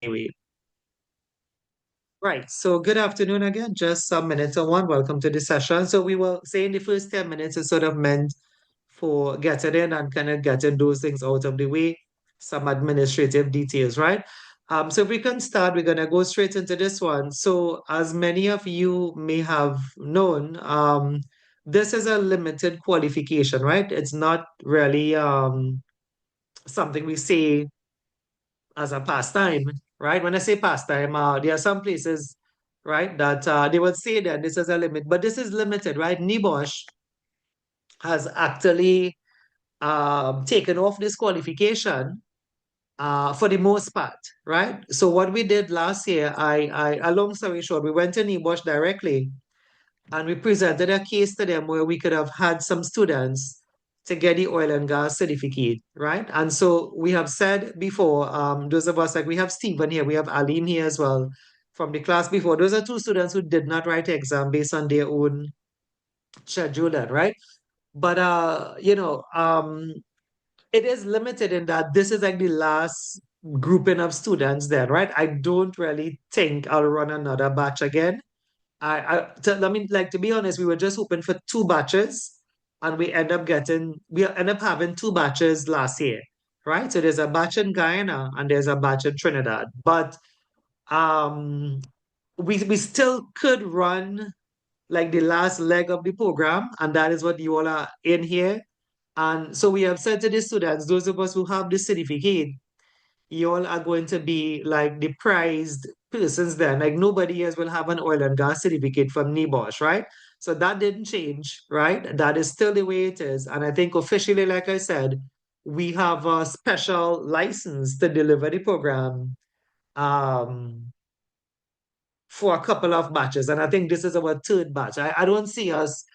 Anyway, right. So good afternoon again. Just some minutes on one. Welcome to the session. So we were saying the first 10 minutes is sort of meant for getting in and kind of getting those things out of the way, some administrative details, right? So if we can start, we're gonna go straight into this one. So as many of you may have known, this is a limited qualification, right? It's not really something we say as a pastime, right? When I say pastime, there are some places, right, that they would say that this is a limit, but this is limited, right? NEBOSH has actually taken off this qualification for the most part, right? So what we did last year, a long story short, we went to NEBOSH directly and we presented a case to them where we could have had some students to get the oil and gas certificate, right? And so we have said before, those of us, like we have Stephen here, we have Aline here as well from the class before. Those are two students who did not write the exam based on their own schedule, right? But it is limited in that this is like the last grouping of students then, right? I don't really think I'll run another batch again. I mean, like to be honest, we were just hoping for two batches, and we end up having two batches last year, right? So there's a batch in Guyana and there's a batch in Trinidad, but um, we still could run like the last leg of the program, and that is what you all are in here. And so we have said to the students, those of us who have the certificate, you all are going to be like the prized persons then. Like nobody else will have an oil and gas certificate from NEBOSH, right? So that didn't change, right? That is still the way it is. And I think officially, like I said, we have a special license to deliver the program um, for a couple of batches. And I think this is our third batch. I don't see us,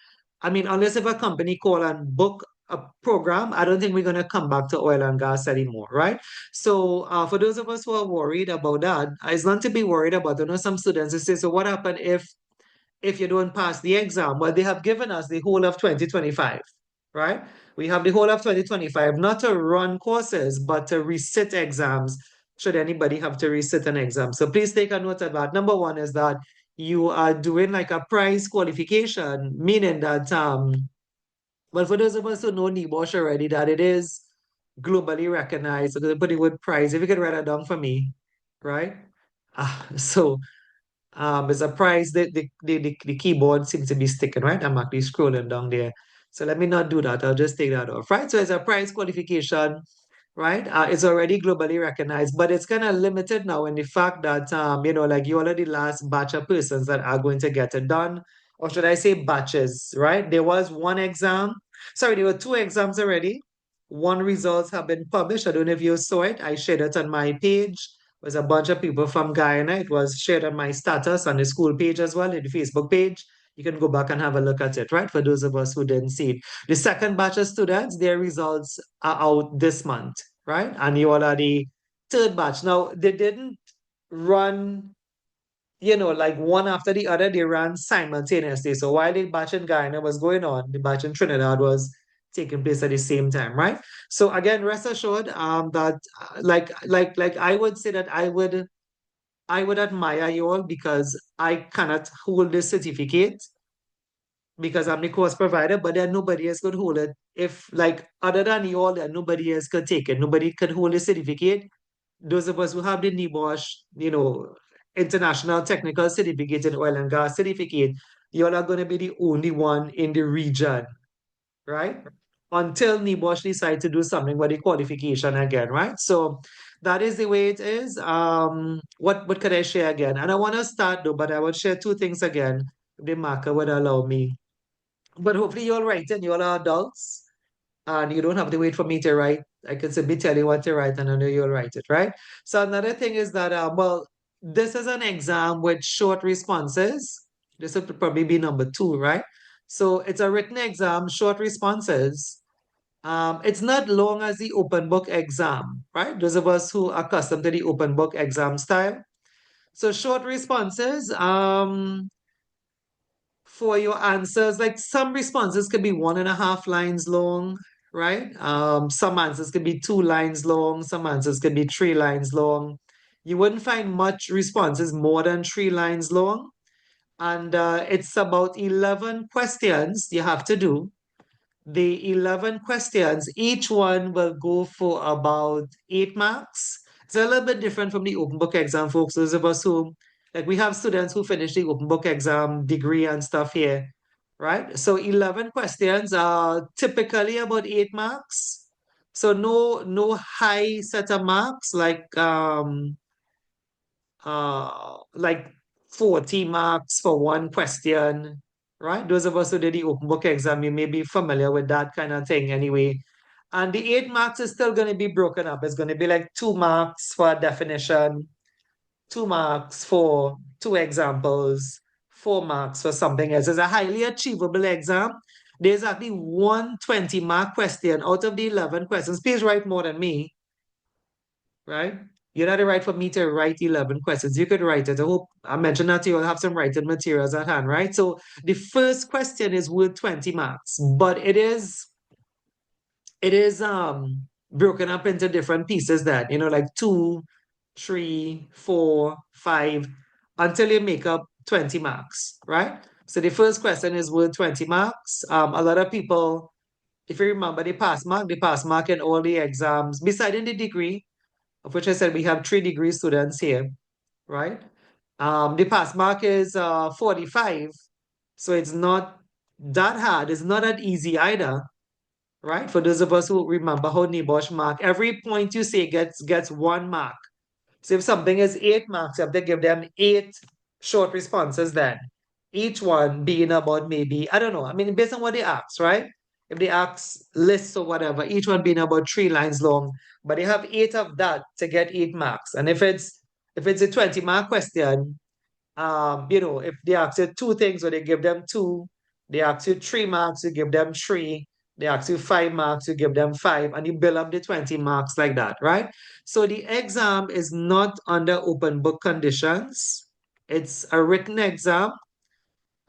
I mean, unless if a company call and book a program, I don't think we're going to come back to oil and gas anymore, right? So for those of us who are worried about that, it's not to be worried about. You know, some students they say, so what happened if you don't pass the exam? Well, they have given us the whole of 2025, right? We have the whole of 2025, not to run courses, but to resit exams should anybody have to resit an exam. So please take a note of that. Number one is that you are doing like a prize qualification, meaning that, well, for those of us who know NEBOSH already, that it is globally recognized. So they put the word prize. If you could write it down for me, right? So it's a price that the keyboard seems to be sticking, right? I'm actually scrolling down there. So let me not do that. I'll just take that off, right? So it's a price qualification, right? It's already globally recognized, but it's kind of limited now in the fact that, like you are the last batch of persons that are going to get it done. Or should I say batches, right? There was one exam. Sorry, there were two exams already. One results have been published. I don't know if you saw it. I shared it on my page was a bunch of people from Guyana. It was shared on my status on the school page as well, in the Facebook page. You can go back and have a look at it, right? For those of us who didn't see it. The second batch of students, their results are out this month, right? And you all are the third batch. Now, they didn't run, like one after the other, they ran simultaneously. So while the batch in Guyana was going on, the batch in Trinidad was taking place at the same time, right? So again, rest assured, that like I would say that I would admire you all because I cannot hold this certificate because I'm the course provider, but then nobody else could hold it. If like other than you all, then nobody else could take it. Nobody could hold the certificate. Those of us who have the NEBOSH, International Technical Certificate and Oil and Gas Certificate, you all are going to be the only one in the region, right? Until NEBOSH decide to do something with the qualification again, right? So that is the way it is. What could I share again? And I want to start though, but I will share two things again, if the marker would allow me. But hopefully you're right and you all are adults and you don't have to wait for me to write. I can simply tell you what to write and I know you'll write it, right? So another thing is that, well, this is an exam with short responses. This would probably be number two, right? So it's a written exam, short responses. It's not long as the open book exam, right? Those of us who are accustomed to the open book exam style. So short responses, for your answers, like some responses could be 1.5 lines long, right? Some answers could be 2 lines long, some answers could be 3 lines long. You wouldn't find much responses more than 3 lines long. And it's about 11 questions you have to do. The 11 questions, each one will go for about 8 marks. It's a little bit different from the open book exam, folks. Those of us who, like, we have students who finish the open book exam degree and stuff here, right? So 11 questions are typically about 8 marks. So no high set of marks like 40 marks for one question, right? Those of us who did the open book exam, you may be familiar with that kind of thing anyway. And the 8 marks is still going to be broken up. It's going to be like 2 marks for a definition, 2 marks for two examples, 4 marks for something else. It's a highly achievable exam. There's actually one 20-mark question out of the 11 questions. Please write more than me, right? You're not right for me to write 11 questions. You could write it. I hope I mentioned that you'll have some writing materials at hand, right? So the first question is worth 20 marks, but it is broken up into different pieces that, like 2, 3, 4, 5, until you make up 20 marks, right? So the first question is worth 20 marks. A lot of people, if you remember the pass mark in all the exams, beside in the degree, of which I said we have 3 degree students here, right? The pass mark is 45, so it's not that hard. It's not that easy either, right? For those of us who remember how NEBOSH mark, every point you say gets 1 mark. So if something is 8 marks, you have to give them 8 short responses then. Each one being about maybe, I don't know, I mean, based on what they ask, right? If they ask lists or whatever, each one being about 3 lines long, but they have 8 of that to get 8 marks. And if it's a 20-mark question, if they ask you 2 things or they give them 2, they ask you 3 marks, you give them 3, they ask you 5 marks, you give them 5, and you build up the 20 marks like that, right? So the exam is not under open book conditions. It's a written exam,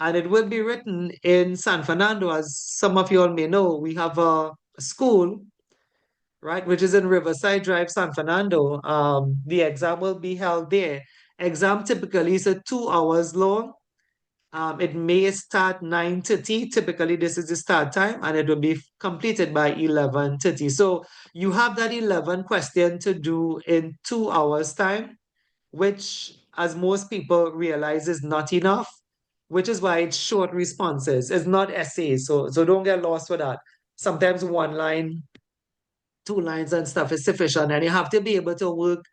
and it will be written in San Fernando. As some of you all may know, we have a school, right, which is in Riverside Drive, San Fernando. The exam will be held there. Exam typically is 2 hours long. It may start 9:30. Typically, this is the start time, and it will be completed by 11:30. So you have that 11 question to do in 2 hours time, which, as most people realize, is not enough, which is why it's short responses. It's not essays. So don't get lost with that. Sometimes 1 line, 2 lines and stuff is sufficient, and you have to be able to work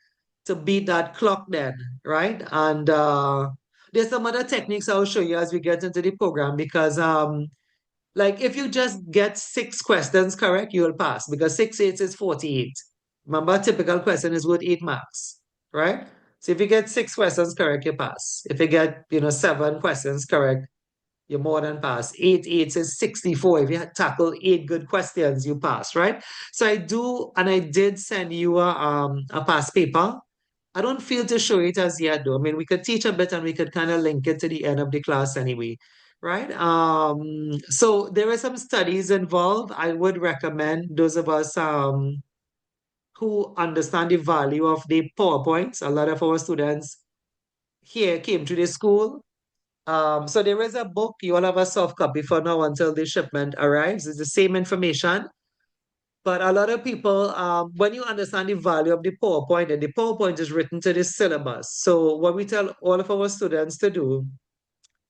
to beat that clock then, right? And there's some other techniques I'll show you as we get into the program because like if you just get 6 questions correct, you'll pass because 6 8 is 48. Remember, a typical question is worth 8 marks, right? So if you get 6 questions correct, you pass. If you get, 7 questions correct, you more than pass. 8 8 is 64. If you tackle 8 good questions, you pass, right? So I did send you a past paper. I don't feel to show it as yet, though. I mean, we could teach a bit and we could kind of link it to the end of the class anyway, right? So there are some studies involved. I would recommend those of us who understand the value of the PowerPoints. A lot of our students here came to the school. So there is a book. You all have a soft copy for now until the shipment arrives. It's the same information. But a lot of people, when you understand the value of the PowerPoint, and the PowerPoint is written to the syllabus. So what we tell all of our students to do,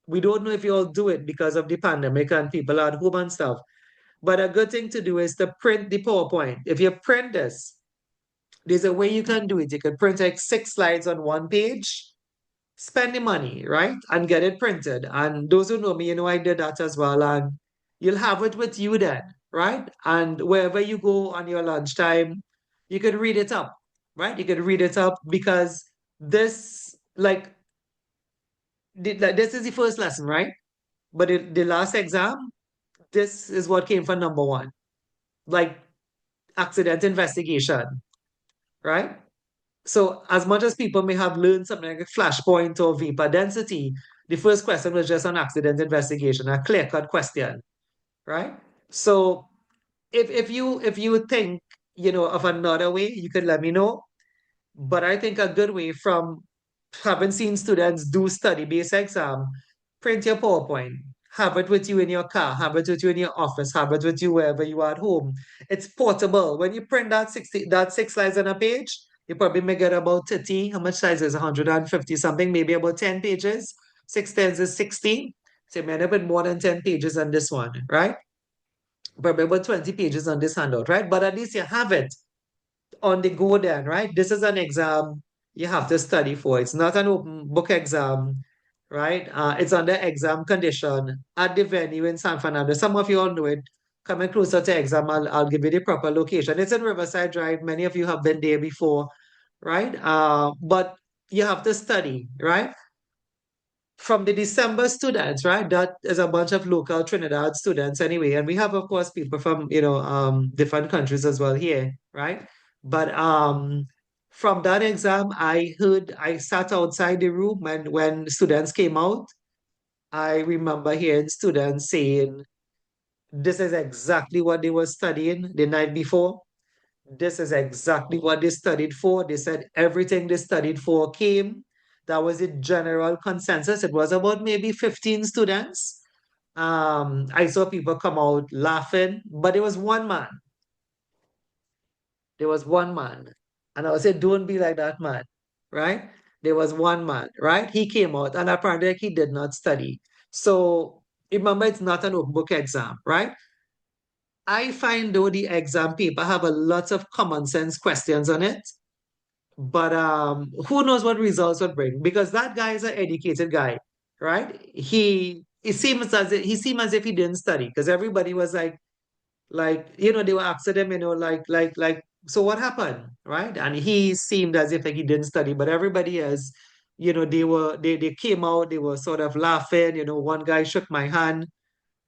we don't know if you all do it because of the pandemic and people are at home and stuff. But a good thing to do is to print the PowerPoint. If you print this, there's a way you can do it. You can print like 6 slides on one page, spend the money, right? And get it printed. And those who know me, I did that as well. And you'll have it with you then, right? And wherever you go on your lunchtime, you could read it up, right? You could read it up because this, this is the first lesson, right? But the last exam, this is what came for number one, like accident investigation, right? So as much as people may have learned something like Flashpoint or vapor density, the first question was just an accident investigation, a clear-cut question, right? So if you think, of another way, you could let me know. But I think a good way from having seen students do study-based exam, print your PowerPoint, have it with you in your car, have it with you in your office, have it with you wherever you are at home. It's portable. When you print that 6 slides on a page, you probably may get about 30. How much size is 150 something, maybe about 10 pages. 6 tens is 60. So you may end up with more than 10 pages on this one, right? Probably about 20 pages on this handout, right? But at least you have it on the go then, right? This is an exam you have to study for. It's not an open book exam, right? It's under exam condition at the venue in San Fernando. Some of you all know it. Coming closer to exam, I'll give you the proper location. It's in Riverside Drive. Many of you have been there before, right? But you have to study, right? From the December students, right? That is a bunch of local Trinidad students anyway. And we have, of course, people from, different countries as well here, right? But from that exam, I sat outside the room when students came out. I remember hearing students saying, this is exactly what they were studying the night before. This is exactly what they studied for. They said everything they studied for came. That was the general consensus. It was about maybe 15 students. I saw people come out laughing, but there was one man. There was one man. And I would say, don't be like that man, right? There was one man, right? He came out and apparently he did not study. So remember, it's not an open book exam, right? I find though the exam paper have a lot of common sense questions on it. But who knows what results would bring? Because that guy is an educated guy, right? He seemed as if he didn't study because everybody was they were asking him, so what happened, right? And he seemed as if like he didn't study, but everybody else, they came out, they were sort of laughing. One guy shook my hand,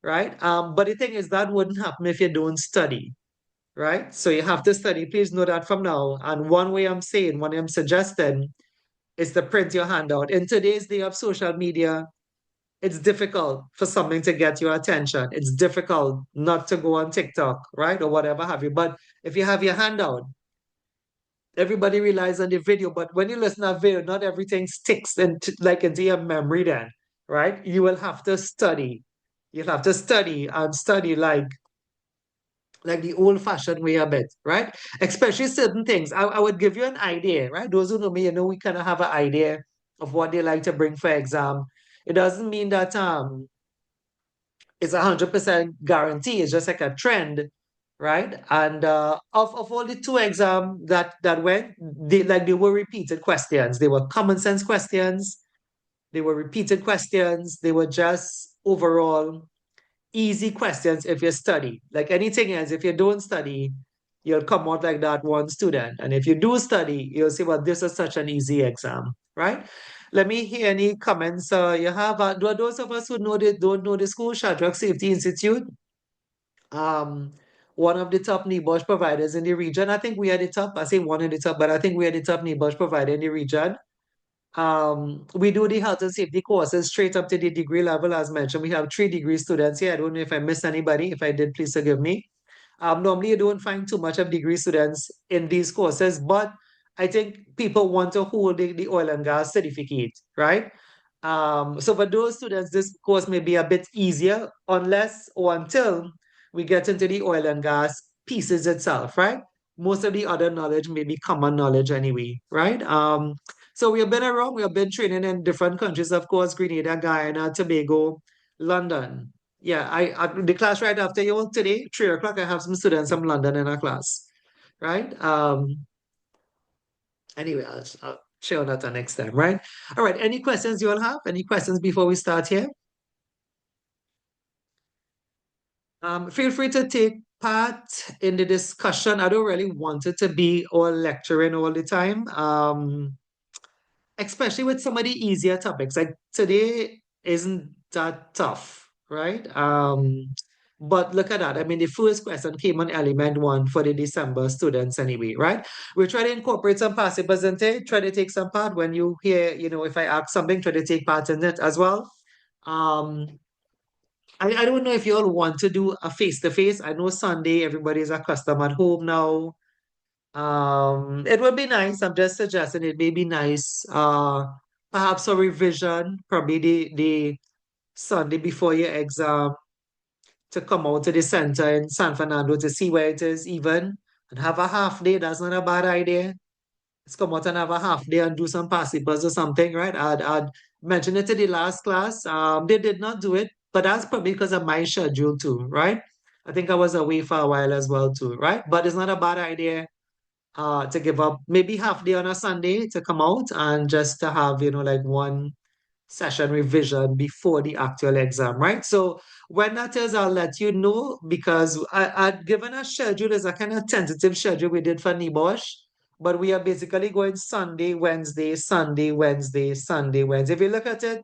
right? But the thing is that wouldn't happen if you don't study, right? So you have to study. Please know that from now. And one way I'm suggesting is to print your handout. In today's day of social media, it's difficult for something to get your attention. It's difficult not to go on TikTok, right? Or whatever have you. But if you have your handout, everybody relies on the video. But when you listen to video, not everything sticks into your memory then, right? You will have to study. You'll have to study and study like the old-fashioned way a bit, right? Especially certain things. I would give you an idea, right? Those who know me, we kind of have an idea of what they like to bring for exam. It doesn't mean that it's 100% guarantee. It's just like a trend, right? And of all the two exam that went, they were repeated questions. They were common sense questions. They were repeated questions. They were just overall easy questions if you study. Like anything else, if you don't study, you'll come out like that one student. And if you do study, you'll say, well, this is such an easy exam, right? Let me hear any comments you have. Those of us who don't know the school, Shadrach Safety Institute, um, one of the top NEBOSH providers in the region. I think we are the top. I say one of the top, but I think we are the top NEBOSH provider in the region. We do the health and safety courses straight up to the degree level. As mentioned, we have 3 degree students here. I don't know if I missed anybody. If I did, please forgive me. Normally, you don't find too much of degree students in these courses, but I think people want to hold the oil and gas certificate, right? So for those students, this course may be a bit easier unless or until we get into the oil and gas pieces itself, right? Most of the other knowledge may be common knowledge anyway, right? So we have been around, we have been training in different countries, of course, Grenada, Guyana, Tobago, London. Yeah, the class right after you today, 3 o'clock, I have some students from London in our class, right? Anyway, I'll share that next time, right? All right, any questions you all have? Any questions before we start here? Feel free to take part in the discussion. I don't really want it to be all lecturing all the time. Especially with some of the easier topics. Like today isn't that tough, right? But look at that. I mean, the first question came on element one for the December students anyway, right? We try to incorporate some passive percentage, try to take some part when you hear, if I ask something, try to take part in it as well. Um, I don't know if you all want to do a face-to-face. I know Sunday, everybody's accustomed at home now. It would be nice. I'm just suggesting it may be nice. Perhaps a revision, probably the Sunday before your exam, to come out to the center in San Fernando to see where it is even and have a half day. That's not a bad idea. Let's come out and have a half day and do some past papers or something, right? I'd mentioned it to the last class. They did not do it, but that's probably because of my schedule too, right? I think I was away for a while as well too, right? But it's not a bad idea to give up maybe half day on a Sunday to come out and just to have, like one session revision before the actual exam, right? So when that is, I'll let you know because I'd given a schedule as a kind of tentative schedule we did for NEBOSH, but we are basically going Sunday, Wednesday, Sunday, Wednesday, Sunday, Wednesday. If you look at it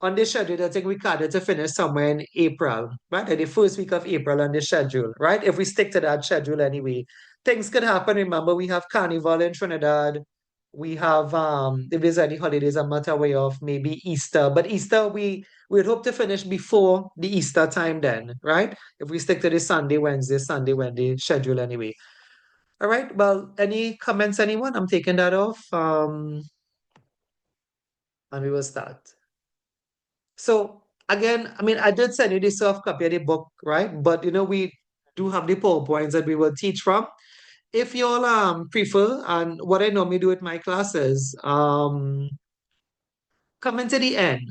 on the schedule, I think we cut it to finish somewhere in April, right? At the first week of April on the schedule, right? If we stick to that schedule anyway, things could happen. Remember, we have Carnival in Trinidad. We have if there's any holidays I'm not aware of, maybe Easter. But Easter we'd hope to finish before the Easter time then, right? If we stick to the Sunday, Wednesday schedule anyway. All right. Well, any comments, anyone? I'm taking that off. And we will start. So again, I mean, I did send you the soft copy of the book, right? But we do have the PowerPoints that we will teach from. If you all prefer, and what I normally do with my classes, come into the end,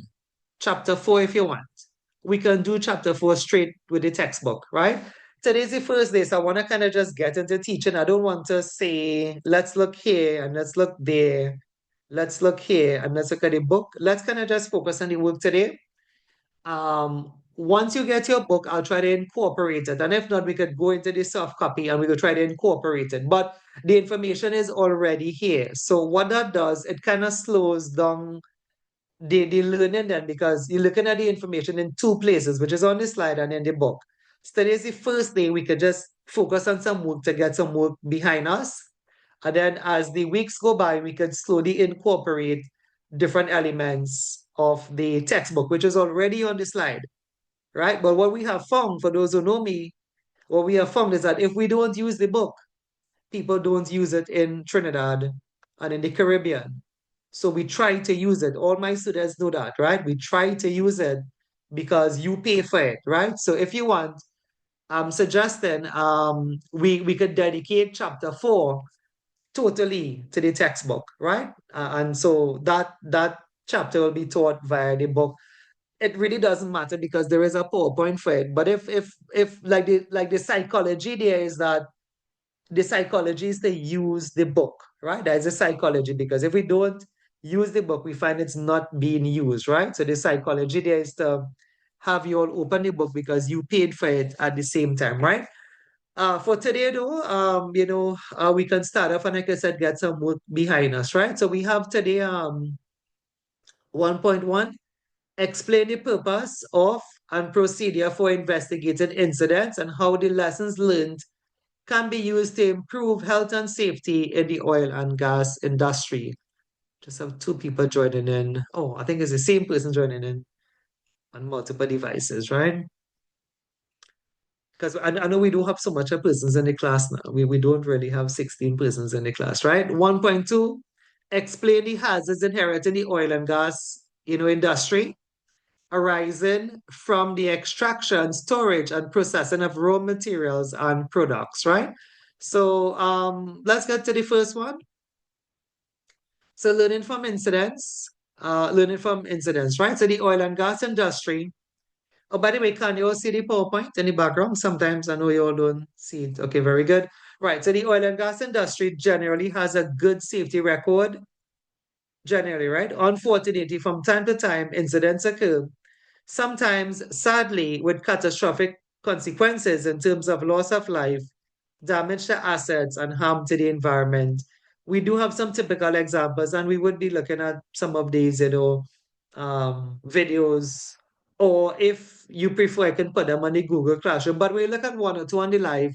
chapter 4 if you want. We can do chapter 4 straight with the textbook, right? Today's the first day, so I want to kind of just get into teaching. I don't want to say, let's look here and let's look there. Let's look here and let's look at the book. Let's kind of just focus on the work today. Once you get your book, I'll try to incorporate it. And if not, we could go into the soft copy and we could try to incorporate it. But the information is already here. So what that does, it kind of slows down the learning then because you're looking at the information in two places, which is on the slide and in the book. So today's the first day we could just focus on some work to get some work behind us. And then as the weeks go by, we could slowly incorporate different elements of the textbook, which is already on the slide, right? But what we have found, for those who know me, what we have found is that if we don't use the book, people don't use it in Trinidad and in the Caribbean. So we try to use it. All my students know that, right? We try to use it because you pay for it, right? So if you want, I'm suggesting we could dedicate chapter 4 totally to the textbook, right? And so that chapter will be taught via the book. It really doesn't matter because there is a PowerPoint for it. But if like the psychology there is that the psychology is to use the book, right? That's a psychology because if we don't use the book, we find it's not being used, right? So the psychology there is to have you all open the book because you paid for it at the same time, right? For today though, we can start off and like I said, get some work behind us, right? So we have today 1.1, explain the purpose of and procedure for investigating incidents and how the lessons learned can be used to improve health and safety in the oil and gas industry. Just have two people joining in. Oh, I think it's the same person joining in on multiple devices, right? Because I know we don't have so much of persons in the class now. We don't really have 16 persons in the class, right? 1.2, explain the hazards inherent in the oil and gas, industry arising from the extraction, storage, and processing of raw materials and products, right? So let's get to the first one. So learning from incidents, right? So the oil and gas industry. Oh, by the way, can you all see the PowerPoint in the background? Sometimes I know you all don't see it. Okay, very good. Right. So the oil and gas industry generally has a good safety record. Generally, right? Unfortunately, from time to time, incidents occur. Sometimes, sadly, with catastrophic consequences in terms of loss of life, damage to assets, and harm to the environment. We do have some typical examples, and we would be looking at some of these, videos. Or if you prefer, I can put them on the Google Classroom. But we look at one or two on the live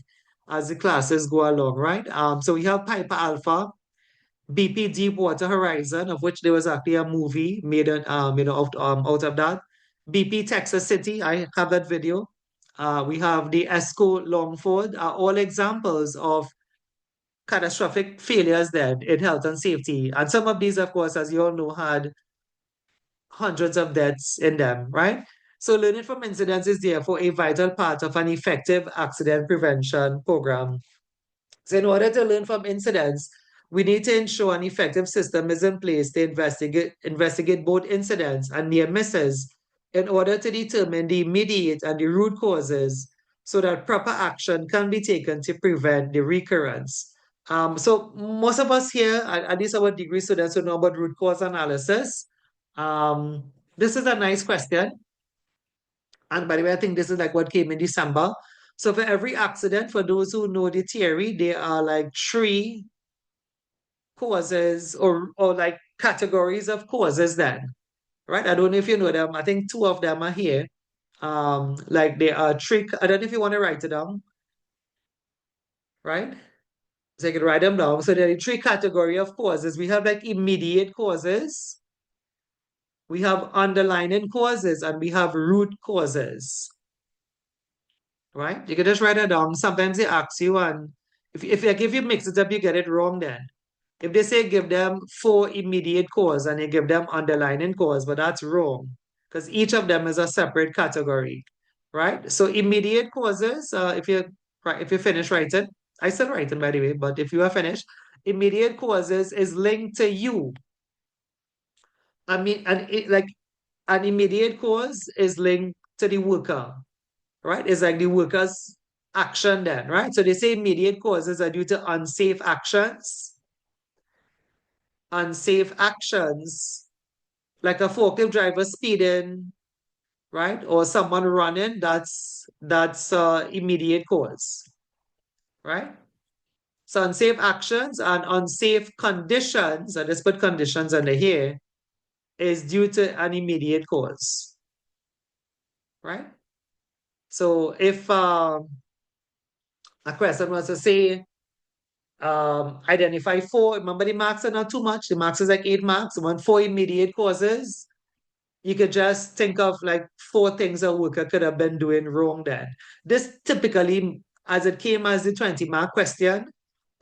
as the classes go along, right? So we have Piper Alpha, BP Deepwater Horizon, of which there was actually a movie made out of that. BP Texas City, I have that video. We have the ESCO Longford, are all examples of catastrophic failures then in health and safety. And some of these, of course, as you all know, had hundreds of deaths in them, right? So learning from incidents is therefore a vital part of an effective accident prevention program. So in order to learn from incidents, we need to ensure an effective system is in place to investigate both incidents and near misses in order to determine the immediate and the root causes so that proper action can be taken to prevent the recurrence. So most of us here, at least our degree students, who know about root cause analysis. This is a nice question. And by the way, I think this is like what came in December. So for every accident, for those who know the theory, there are like three causes or like categories of causes then, right? I don't know if you know them. I think two of them are here. Like there are three, I don't know if you want to write it down, right? So you can write them down. So there are three category of causes. We have like immediate causes, we have underlying causes, and we have root causes, right? You can just write it down. Sometimes they ask you, and if you mix it up, you get it wrong then. If they say give them four immediate cause and you give them underlying cause, but that's wrong because each of them is a separate category, right? So immediate causes, if you finish writing, I still writing by the way, but if you are finished, immediate causes is linked to you. I mean, like an immediate cause is linked to the worker, right? It's like the worker's action then, right? So they say immediate causes are due to unsafe actions, like a forklift driver speeding, right? Or someone running, that's immediate cause, right? So unsafe actions and unsafe conditions, and let's put conditions under here, is due to an immediate cause, right? So if a question was to say, identify four, remember the marks are not too much, the marks is like 8 marks, one four immediate causes, you could just think of like four things a worker could have been doing wrong then. This typically, as it came as the 20-mark question,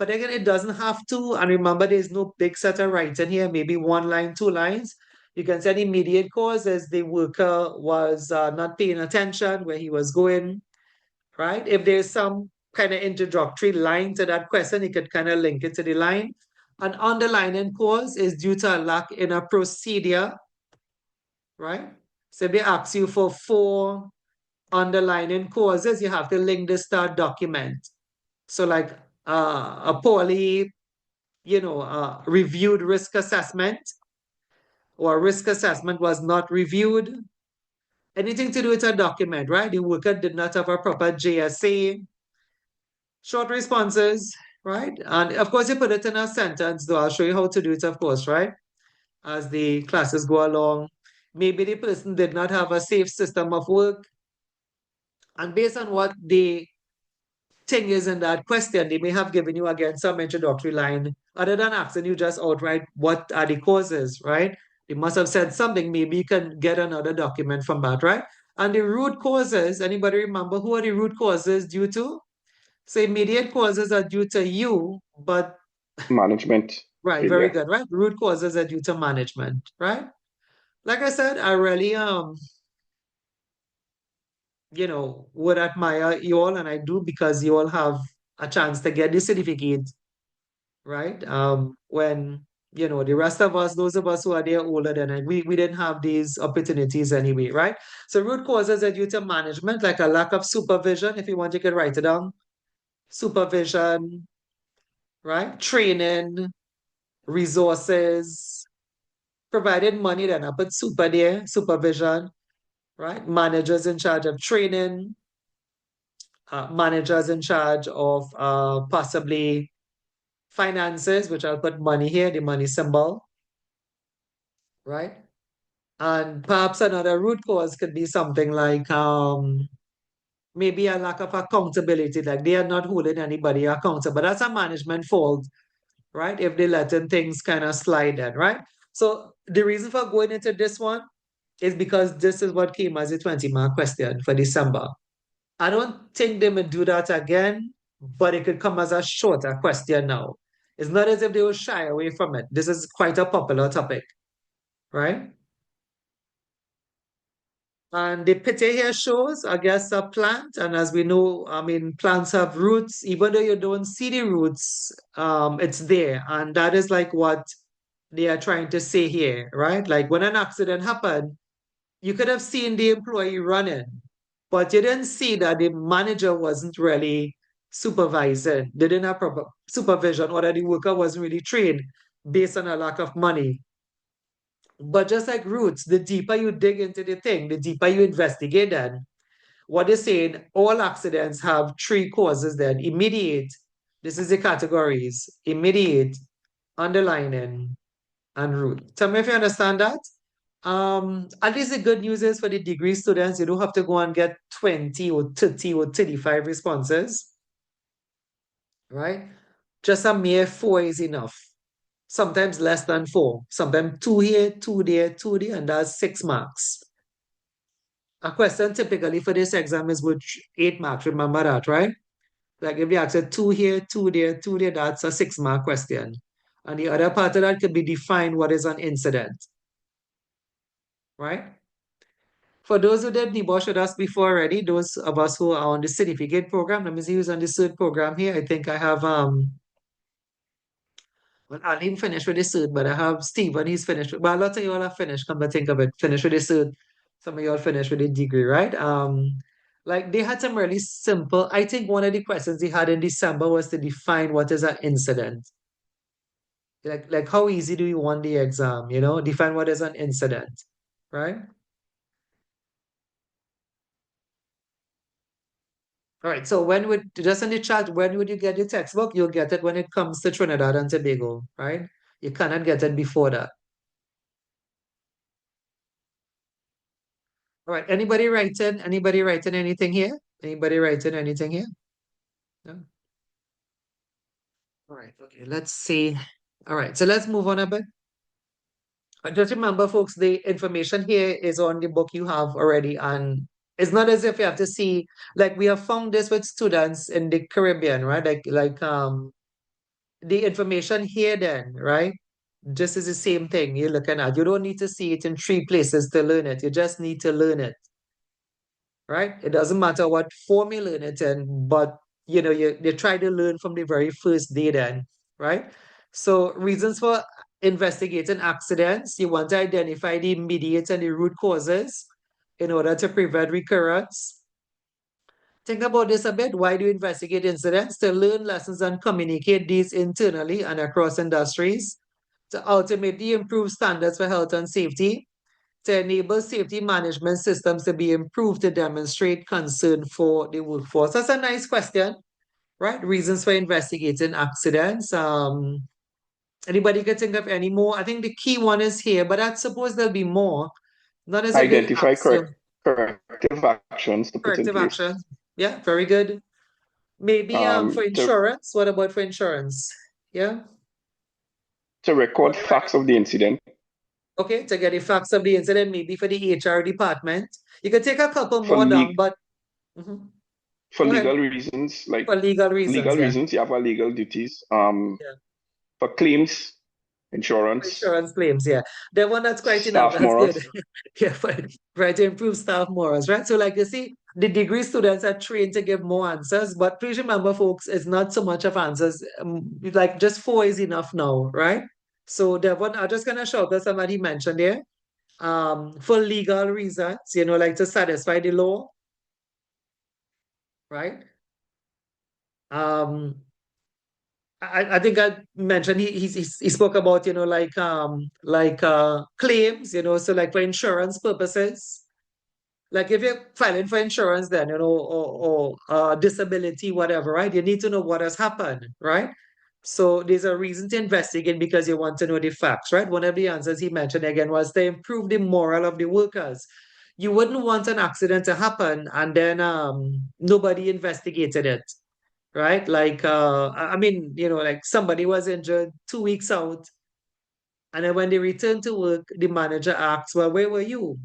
but again, it doesn't have to. And remember, there's no big set of writing here, maybe 1 line, 2 lines. You can say the immediate cause is the worker was not paying attention where he was going, right? If there's some kind of introductory line to that question, you could kind of link it to the line. An underlying cause is due to a lack in a procedure, right? So if they ask you for four underlying causes, you have to link this to a document. So like a poorly, reviewed risk assessment, or risk assessment was not reviewed. Anything to do with a document, right? The worker did not have a proper JSA, short responses, right? And of course, you put it in a sentence, though I'll show you how to do it, of course, right? As the classes go along. Maybe the person did not have a safe system of work. And based on what the thing is in that question, they may have given you again some introductory line, other than asking you just outright what are the causes, right? They must have said something. Maybe you can get another document from that, right? And the root causes, anybody remember who are the root causes due to? So immediate causes are due to you, but Management right, very failure. good, right? Root causes are due to management, right? Like I said, I really would admire you all, and I do, because you all have a chance to get the certificate, right? When the rest of us, those of us who are there older than I, we didn't have these opportunities anyway, right? So root causes are due to management, like a lack of supervision. If you want, you can write it down. Supervision, right? Training, resources, provided money, then I put super there, supervision, right? Managers in charge of training, managers in charge of possibly finances, which I'll put money here, the money symbol, right? And perhaps another root cause could be something like maybe a lack of accountability, like they are not holding anybody accountable. That's a management fault, right? If they're letting things kind of slide in, right? So the reason for going into this one is because this is what came as a 20-mark question for December. I don't think they will do that again. but it could come as a shorter question now. It's not as if they will shy away from it. This is quite a popular topic, right? And the picture here shows, I guess, a plant. And as we know, I mean, plants have roots. Even though you don't see the roots, it's there. And that is like what they are trying to say here, right? Like when an accident happened, you could have seen the employee running, but you didn't see that the manager wasn't really supervising. They didn't have proper supervision, or that the worker wasn't really trained based on a lack of money. But just like roots, the deeper you dig into the thing, the deeper you investigate then. What they're saying, all accidents have three causes then. Immediate, this is the categories, immediate, underlying, and root. Tell me if you understand that. At least the good news is for the degree students, you don't have to go and get 20 or 30 or 35 responses, right? Just a mere four is enough. Sometimes less than four. Sometimes two here, two there, two there, and that's 6 marks. A question typically for this exam is with 8 marks. Remember that, right? Like if you ask a two here, two there, two there, that's a 6 mark question. And the other part of that could be define what is an incident, right? For those who did NEBOSH with us before already, those of us who are on the certificate program, let me see who's on the cert program here. I think I have well, I'll even finish with the cert, but I have Stephen, he's finished. But a lot of you all have finished, come to think of it. Finished with the cert. Some of you all finished with the degree, right? Like they had some really simple. I think one of the questions they had in December was to define what is an incident. Like how easy do you want the exam? Define what is an incident, right? All right, so when would, just in the chat, when would you get your textbook? You'll get it when it comes to Trinidad and Tobago, right? You cannot get it before that. All right, anybody writing? Anybody writing anything here? Anybody writing anything here? No? All right, okay, let's see. All right, so let's move on a bit. Just remember, folks, the information here is on the book you have already, and it's not as if you have to see, like we have found this with students in the Caribbean, right? Like the information here then, right? Just is the same thing you're looking at. You don't need to see it in three places to learn it. You just need to learn it, right? It doesn't matter what form you learn it in, but you try to learn from the very first day then, right? So reasons for investigating accidents, you want to identify the immediate and the root causes in order to prevent recurrence. Think about this a bit. Why do you investigate incidents? To learn lessons and communicate these internally and across industries, to ultimately improve standards for health and safety, to enable safety management systems to be improved to demonstrate concern for the workforce. That's a nice question, right? Reasons for investigating accidents. Anybody can think of any more? I think the key one is here, but I suppose there'll be more. Not as if they Identify ask you. corrective actions to put in Corrective place. action. Yeah, very good. Maybe for To, insurance. What about for insurance? Yeah. to record facts of the incident. Okay, to get the facts of the incident, maybe for the HR department. You could take a couple For more down, but mhm. for Go legal ahead. reasons, like For legal reasons, legal yeah. reasons, you have our legal duties. Yeah. For claims, For insurance, insurance claims, yeah. The one that's quite enough. staff That's good. morals. Yeah, right, to improve staff morals, right? So, like you see, the degree students are trained to give more answers, but please remember, folks, it's not so much of answers. Like just four is enough now, right? So, the one I'm just gonna shout that somebody mentioned there. For legal reasons, like to satisfy the law, right? Um, I think I mentioned he spoke about claims, so like for insurance purposes, like if you're filing for insurance then or disability whatever, right, you need to know what has happened, right? So there's a reason to investigate because you want to know the facts, right? One of the answers he mentioned again was to improve the moral of the workers. You wouldn't want an accident to happen and then nobody investigated it, right? Like, I mean, like somebody was injured 2 weeks out, and then when they returned to work, the manager asks, "Well, where were you?"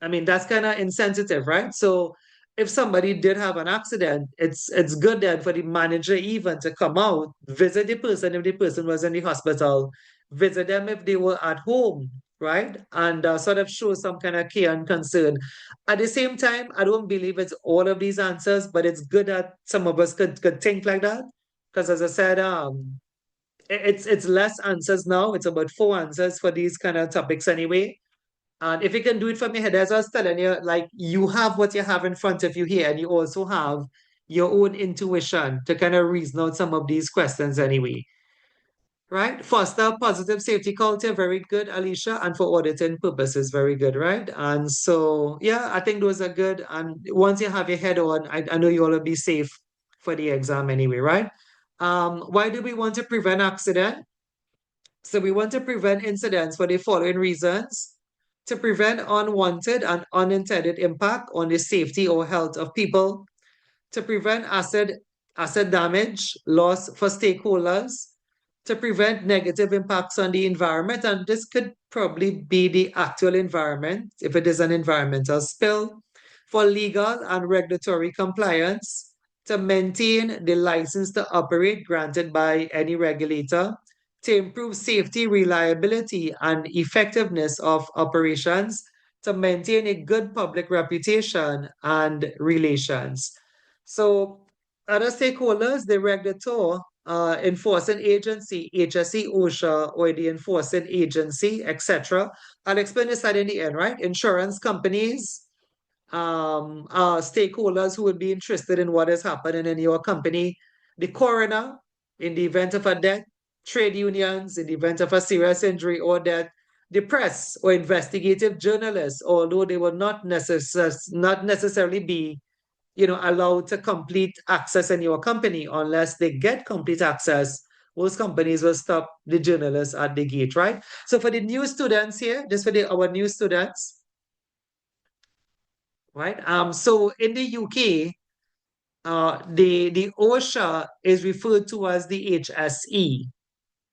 I mean, that's kind of insensitive, right? So if somebody did have an accident, it's good then for the manager even to come out, visit the person if the person was in the hospital, visit them if they were at home, right? And sort of show some kind of care and concern. At the same time, I don't believe it's all of these answers, but it's good that some of us could think like that. Because as I said, it's less answers now. It's about four answers for these kind of topics anyway. And if you can do it from your head, as I was telling you, like you have what you have in front of you here, and you also have your own intuition to kind of reason out some of these questions anyway. Right? Foster positive safety culture, very good, Alicia. And for auditing purposes, very good, right? And so, yeah, I think those are good. And once you have your head on, I know you all will be safe for the exam anyway, right? Why do we want to prevent accident? So we want to prevent incidents for the following reasons: to prevent unwanted and unintended impact on the safety or health of people, to prevent asset damage, loss for stakeholders, to prevent negative impacts on the environment. And this could probably be the actual environment if it is an environmental spill, for legal and regulatory compliance, to maintain the license to operate granted by any regulator, to improve safety, reliability, and effectiveness of operations, to maintain a good public reputation and relations. So other stakeholders, the regulator, enforcing agency, HSE, OSHA, or the enforcing agency, etc. I'll explain this at in the end, right? Insurance companies, stakeholders who would be interested in what is happening in your company, the coroner in the event of a death, trade unions in the event of a serious injury or death, the press or investigative journalists, although they will not necessarily be allowed to complete access in your company unless they get complete access. Most companies will stop the journalists at the gate, right? So for the new students here, just for our new students, right? So in the UK, the OSHA is referred to as the HSE.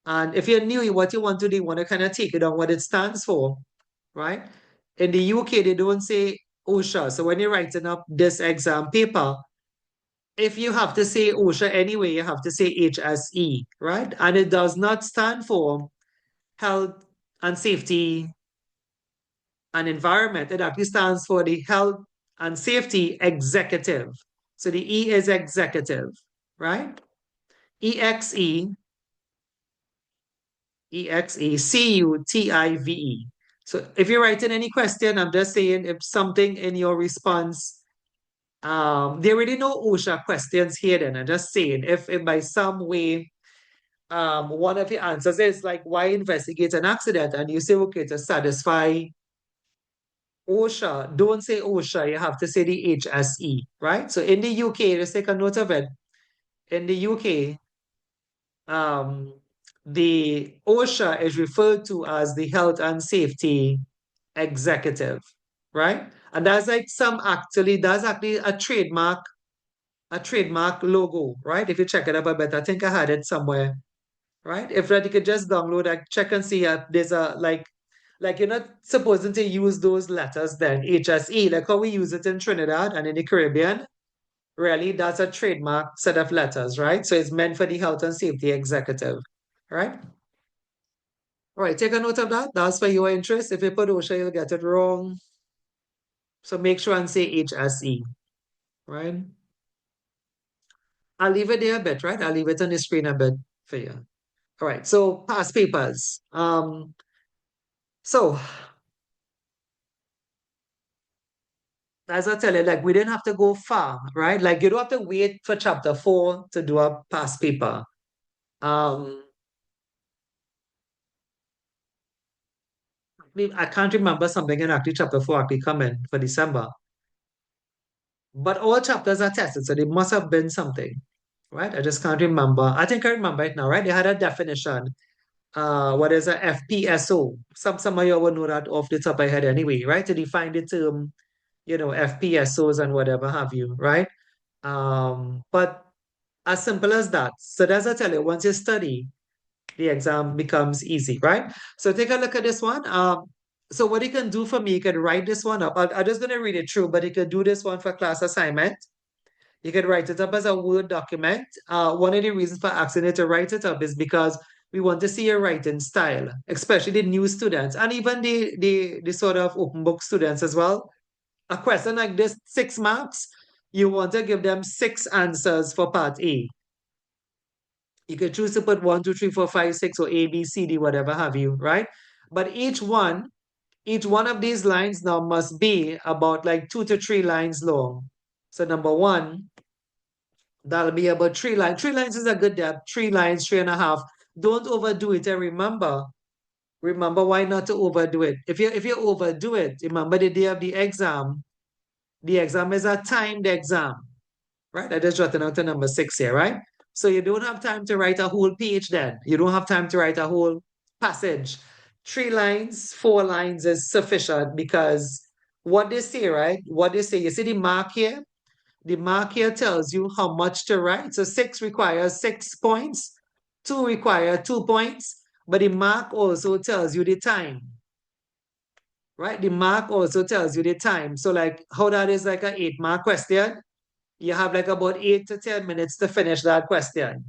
And if you're new, what you want to do, you want to kind of take it on what it stands for, right? In the UK, they don't say OSHA. So when you're writing up this exam paper, if you have to say OSHA anyway, you have to say HSE, right? And it does not stand for health and safety and environment. It actually stands for the health and safety executive. So the E is executive, right? EXE, EXECUTIVE. So if you're writing any question, I'm just saying if something in your response, there really no OSHA questions here then. I'm just saying if by some way one of your answers is like, why investigate an accident? And you say, okay, to satisfy OSHA, don't say OSHA, you have to say the HSE, right? So in the UK, just take a note of it. In the UK, um, the OSHA is referred to as the Health and Safety Executive, right? And that's actually a trademark logo, right? If you check it up a bit, I think I had it somewhere, right? If not, you could just download, like check and see there's a like you're not supposed to use those letters then, HSE, like how we use it in Trinidad and in the Caribbean. Really, that's a trademark set of letters, right? So it's meant for the health and safety executive, right? All right, take a note of that. That's for your interest. If you put OSHA, you'll get it wrong. So make sure and say HSE, right? I'll leave it there a bit, right? I'll leave it on the screen a bit for you. All right, so past papers. So as I tell you, like we didn't have to go far, right? Like you don't have to wait for chapter 4 to do a past paper. Um, I can't remember something in actually chapter 4 actually coming for December. But all chapters are tested, so there must have been something, right? I just can't remember. I think I remember it now, right? They had a definition. What is a FPSO? Some of you will know that off the top of your head anyway, right? To define the term, FPSOs and whatever have you, right? But as simple as that. So as I tell you, once you study, the exam becomes easy, right? So take a look at this one. So what you can do for me, you can write this one up. I'm just going to read it through, but you could do this one for class assignment. You can write it up as a Word document. One of the reasons for asking you to write it up is because we want to see your writing style, especially the new students and even the sort of open book students as well. A question like this, 6 marks, you want to give them 6 answers for part A. You can choose to put 1, 2, 3, 4, 5, 6, or A, B, C, D, whatever have you, right? But each one of these lines now must be about like 2 to 3 lines long. So number one, that'll be about 3 lines. 3 lines is a good depth. 3 lines, 3.5. Don't overdo it. And remember why not to overdo it. If you overdo it, remember the day of the exam. The exam is a timed exam, right? I just jotted out to number 6 here, right? So you don't have time to write a whole page then. You don't have time to write a whole passage. 3 lines, 4 lines is sufficient because what they say, right? What they say, you see the mark here? The mark here tells you how much to write. So 6 requires 6 points, 2 require 2 points, but the mark also tells you the time, right? The mark also tells you the time. So like how that is like an 8-mark question, you have like about 8 to 10 minutes to finish that question,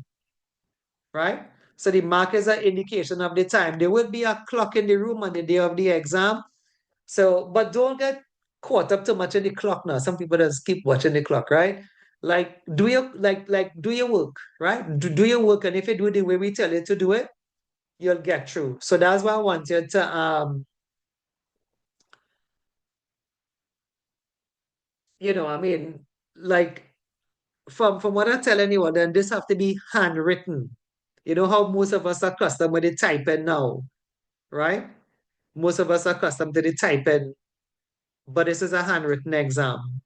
right? So the mark is an indication of the time. There will be a clock in the room on the day of the exam. So, but don't get caught up too much in the clock now. Some people just keep watching the clock, right? Like do your do your work, right? Do your work, and if you do it the way we tell you to do it, you'll get through. So that's why I want you to I mean, like from what I tell anyone, then this have to be handwritten. You know how most of us are accustomed with the typing now, right? Most of us are accustomed to the typing, but this is a handwritten exam,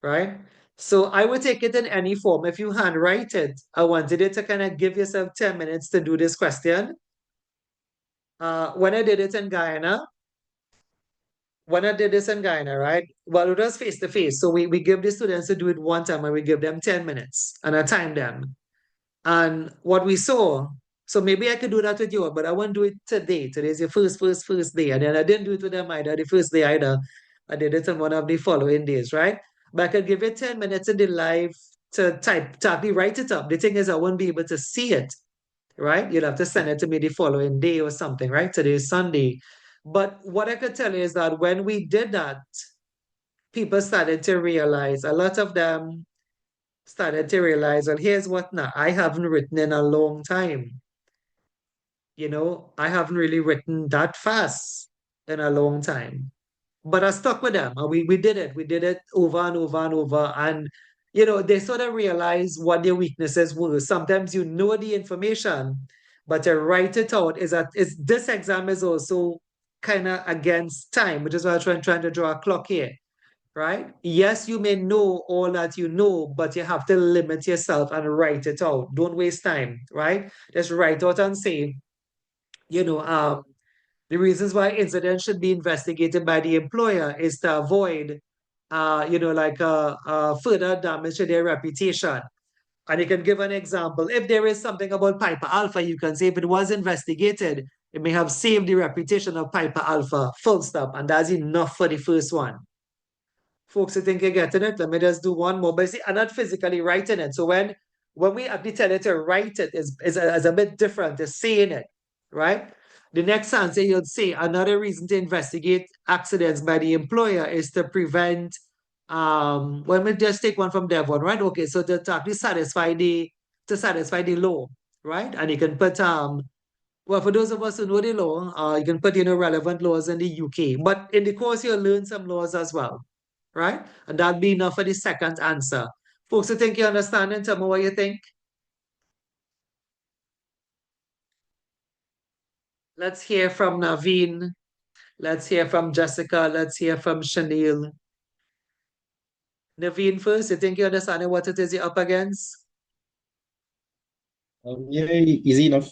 right? So I would take it in any form. If you handwrite it, I wanted you to kind of give yourself 10 minutes to do this question. When I did it in Guyana, right? Well, it was face to face. So we give the students to do it one time and we give them 10 minutes and I time them. And what we saw, so maybe I could do that with you, but I won't do it today. Today's your first day. And then I didn't do it with them either, the first day either. I did it on one of the following days, right? But I could give you 10 minutes in the live to actually write it up. The thing is, I won't be able to see it, right? You'll have to send it to me the following day or something, right? Today is Sunday. But what I could tell you is that when we did that, people started to realize, a lot of them started to realize, well, here's what now, I haven't written in a long time. I haven't really written that fast in a long time. But I stuck with them and we did it. We did it over and over and over. And, they sort of realized what their weaknesses were. Sometimes you know the information, but to write it out is this exam is also kind of against time, which is why I'm trying to draw a clock here, right? Yes, you may know all that you know, but you have to limit yourself and write it out. Don't waste time, right? Just write out and say, you know, um, the reasons why incidents should be investigated by the employer is to avoid, further damage to their reputation. And you can give an example. If there is something about Piper Alpha, you can say if it was investigated, it may have saved the reputation of Piper Alpha, full stop. And that's enough for the first one. Folks, I think you're getting it. Let me just do one more. But see, I'm not physically writing it. So when we actually tell you to write it, is a bit different to saying it, right? The next answer you'll say another reason to investigate accidents by the employer is to prevent let me just take one from Devon, right? Okay, so to actually satisfy the law, right? And you can put well, for those of us who know the law, you can put relevant laws in the UK. But in the course you'll learn some laws as well, right? And that'll be enough for the second answer. Folks, I think you understand and tell me what you think. Let's hear from Naveen. Let's hear from Jessica. Let's hear from Chanel. Naveen first, you think you understand what it is you're up against? Yeah, easy enough.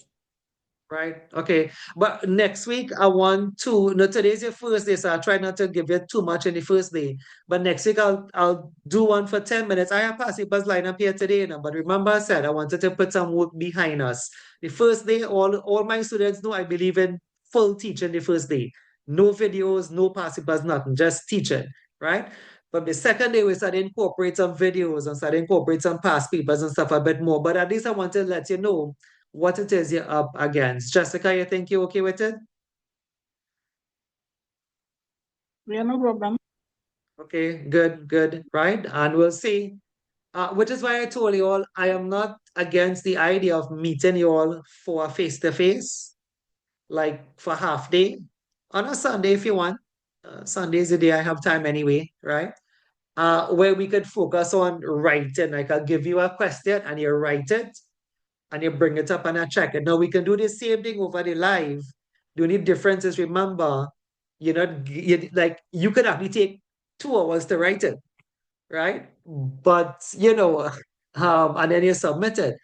Right. Okay. But next week, I want to, no, today's your first day, so I'll try not to give you too much in the first day. But next week, I'll do one for 10 minutes. I have past papers line up here today, but remember I said I wanted to put some work behind us. The first day, all my students know I believe in full teaching the first day. No videos, no past papers, nothing, just teaching, right? But the second day, we started incorporate some videos and started incorporate some past papers and stuff a bit more. But at least I want to let you know what it is you're up against. Jessica, you think you're okay with it? Yeah, no problem. Okay, good, good, right? And we'll see. Which is why I told you all, I am not against the idea of meeting you all for a face-to-face, like for half day on a Sunday if you want. Sunday is the day I have time anyway, right? Where we could focus on writing. Like I'll give you a question and you write it and you bring it up and I check it. Now we can do the same thing over the live. The only difference is remember, like you could actually take 2 hours to write it, right? But and then you submit it.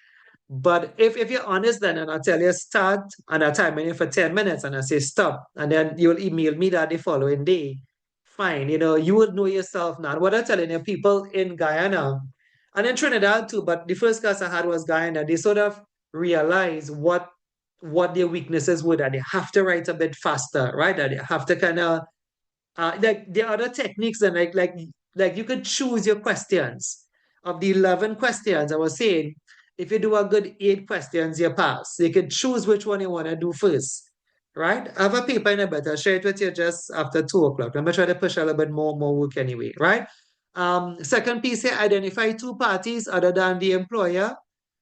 But if you're honest then and I tell you start and I time you for 10 minutes and I say stop, and then you'll email me that the following day, fine, you would know yourself now. What I'm telling you, people in Guyana and in Trinidad too, but the first class I had was Guyana, they sort of realize what their weaknesses were, that they have to write a bit faster, right? That they have to kind of like the other techniques and like you could choose your questions. Of the 11 questions, I was saying, if you do a good 8 questions, you pass. You can choose which one you want to do first, right? I have a paper in a bit. I'll share it with you just after 2 o'clock. I'm gonna try to push a little bit more work anyway, right? Second piece here, identify two parties other than the employer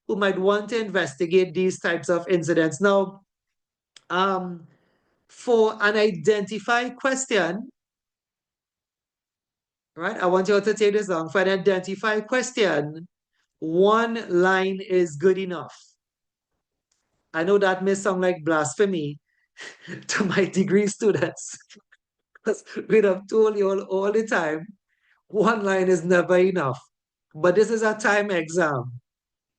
who might want to investigate these types of incidents. Now, for an identify question, right? I want you all to take this down. For an identify question, one line is good enough. I know that may sound like blasphemy to my degree students, because we have told you all the time, one line is never enough. But this is a time exam,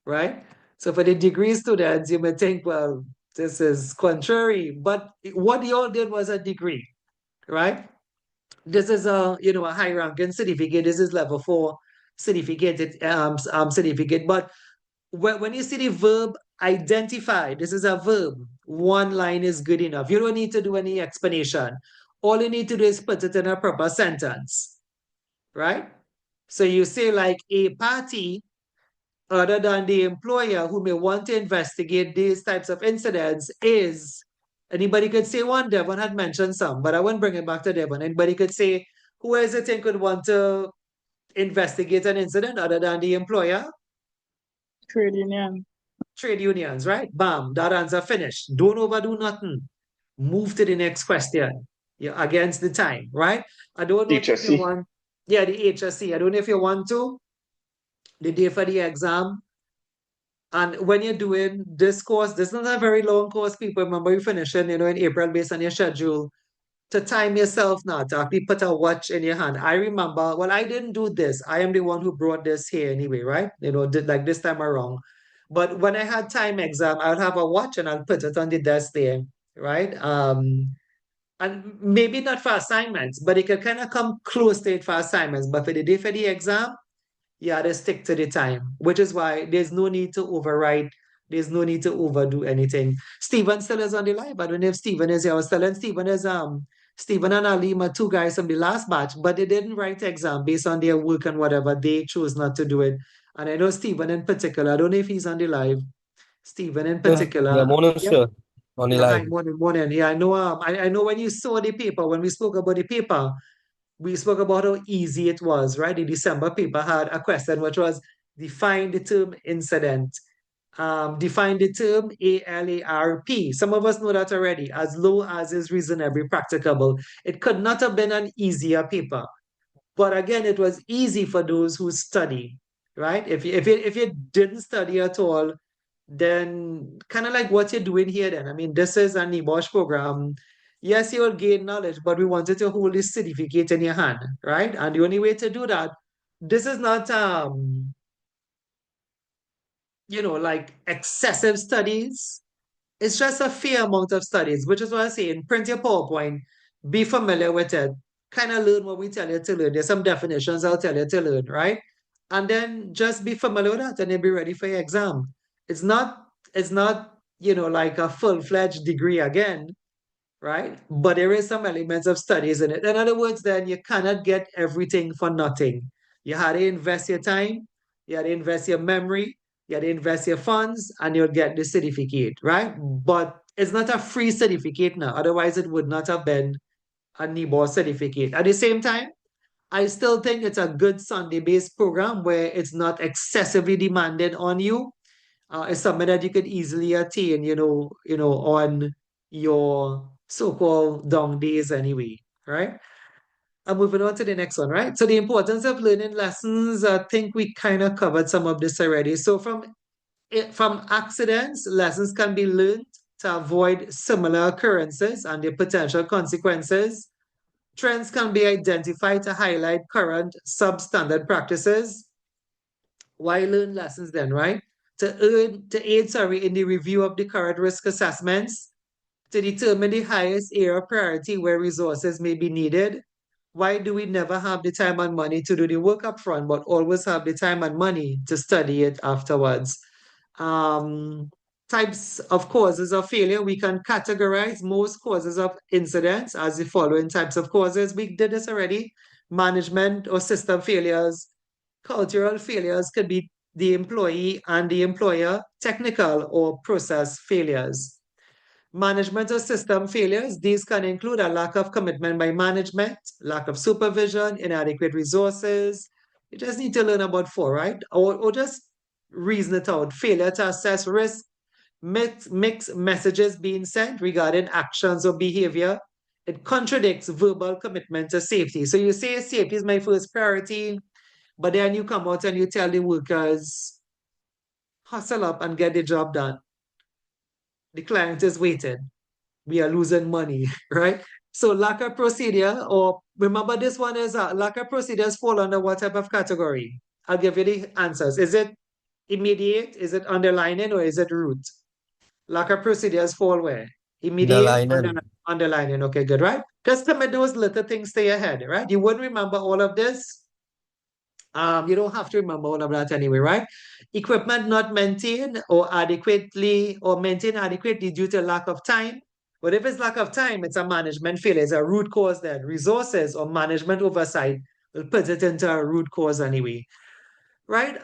right? So for the degree students, you may think, well, this is contrary. But what you all did was a degree, right? This is a high ranking certificate. This is level 4 certificate. But when you see the verb identify, this is a verb. One line is good enough. You don't need to do any explanation. All you need to do is put it in a proper sentence, right? So you say like a party other than the employer who may want to investigate these types of incidents is, anybody could say one. Devon had mentioned some, but I won't bring it back to Devon. Anybody could say, who is it think could want to investigate an incident other than the employer? Trade union. Trade unions, right? Bam, that answer finished. Don't overdo nothing. Move to the next question. You're against the time, right? I don't know if you HSC. want, yeah, the HSC. I don't know if you want to, the day for the exam. And when you're doing this course, this is not a very long course, people. Remember, you finishing, in April based on your schedule. To time yourself now, to actually put a watch in your hand. I remember, well, I didn't do this. I am the one who brought this here anyway, right? Did like this time around. But when I had time exam, I'll have a watch and I'll put it on the desk there, right? And maybe not for assignments, but it can kind of come close to it for assignments. But for the day for the exam, yeah, they stick to the time, which is why there's no need to override. There's no need to overdo anything. Stephen still is on the live. I don't know if Stephen is here. I was telling Stephen and Alim are 2 guys from the last batch, but they didn't write exam based on their work and whatever. They chose not to do it. And I know Stephen in particular, I don't know if he's on the live. Stephen in Yeah, particular. morning, Yeah. sir. On the Yeah, hi, live. morning. Yeah, I know when you saw the paper, when we spoke about the paper, we spoke about how easy it was, right? The December paper had a question which was define the term incident. Define the term ALARP. Some of us know that already, as low as is reasonably practicable. It could not have been an easier paper. But again, it was easy for those who study, right? If you didn't study at all, then kind of like what you're doing here then. I mean, this is a NEBOSH program. Yes, you'll gain knowledge, but we wanted to hold this certificate in your hand, right? And the only way to do that, this is not like excessive studies. It's just a fair amount of studies, which is what I'm saying. Print your PowerPoint, be familiar with it, kind of learn what we tell you to learn. There's some definitions I'll tell you to learn, right? And then just be familiar with that and you'll be ready for your exam. It's not like a full-fledged degree again, right? But there is some elements of studies in it. In other words, then you cannot get everything for nothing. You had to invest your time, you had to invest your memory, you had to invest your funds, and you'll get the certificate, right? But it's not a free certificate now. Otherwise, it would not have been a NEBOSH certificate. At the same time, I still think it's a good Sunday-based program where it's not excessively demanded on you. It's something that you could easily attain, on your so-called down days anyway, right? I'm moving on to the next one, right? So the importance of learning lessons, I think we kind of covered some of this already. So from accidents, lessons can be learned to avoid similar occurrences and their potential consequences. Trends can be identified to highlight current substandard practices. Why learn lessons then, right? To aid, in the review of the current risk assessments, to determine the highest area of priority where resources may be needed. Why do we never have the time and money to do the work up front, but always have the time and money to study it afterwards? Um, Types of causes of failure. We can categorize most causes of incidents as the following types of causes. We did this already. Management or system failures. Cultural failures could be the employee and the employer. Technical or process failures. Management or system failures, these can include a lack of commitment by management, lack of supervision, inadequate resources. You just need to learn about four, right? Or just reason it out. Failure to assess risk, mixed messages being sent regarding actions or behavior. It contradicts verbal commitment to safety. So you say safety is my first priority, but then you come out and you tell the workers, hustle up and get the job done. The client is waiting. We are losing money, right? So lack of procedure, or remember this one is lack of procedures fall under what type of category? I'll give you the answers. Is it immediate? Is it underlining or is it root? Lack of procedures fall where? Immediate, Underlining. underlining. Okay, good, right? Just commit those little things to your head, right? You wouldn't remember all of this. You don't have to remember all of that anyway, right? Equipment not maintained or adequately or maintained adequately due to lack of time. But if it's lack of time, it's a management failure. It's a root cause then. Resources or management oversight will put it into a root cause anyway. Right.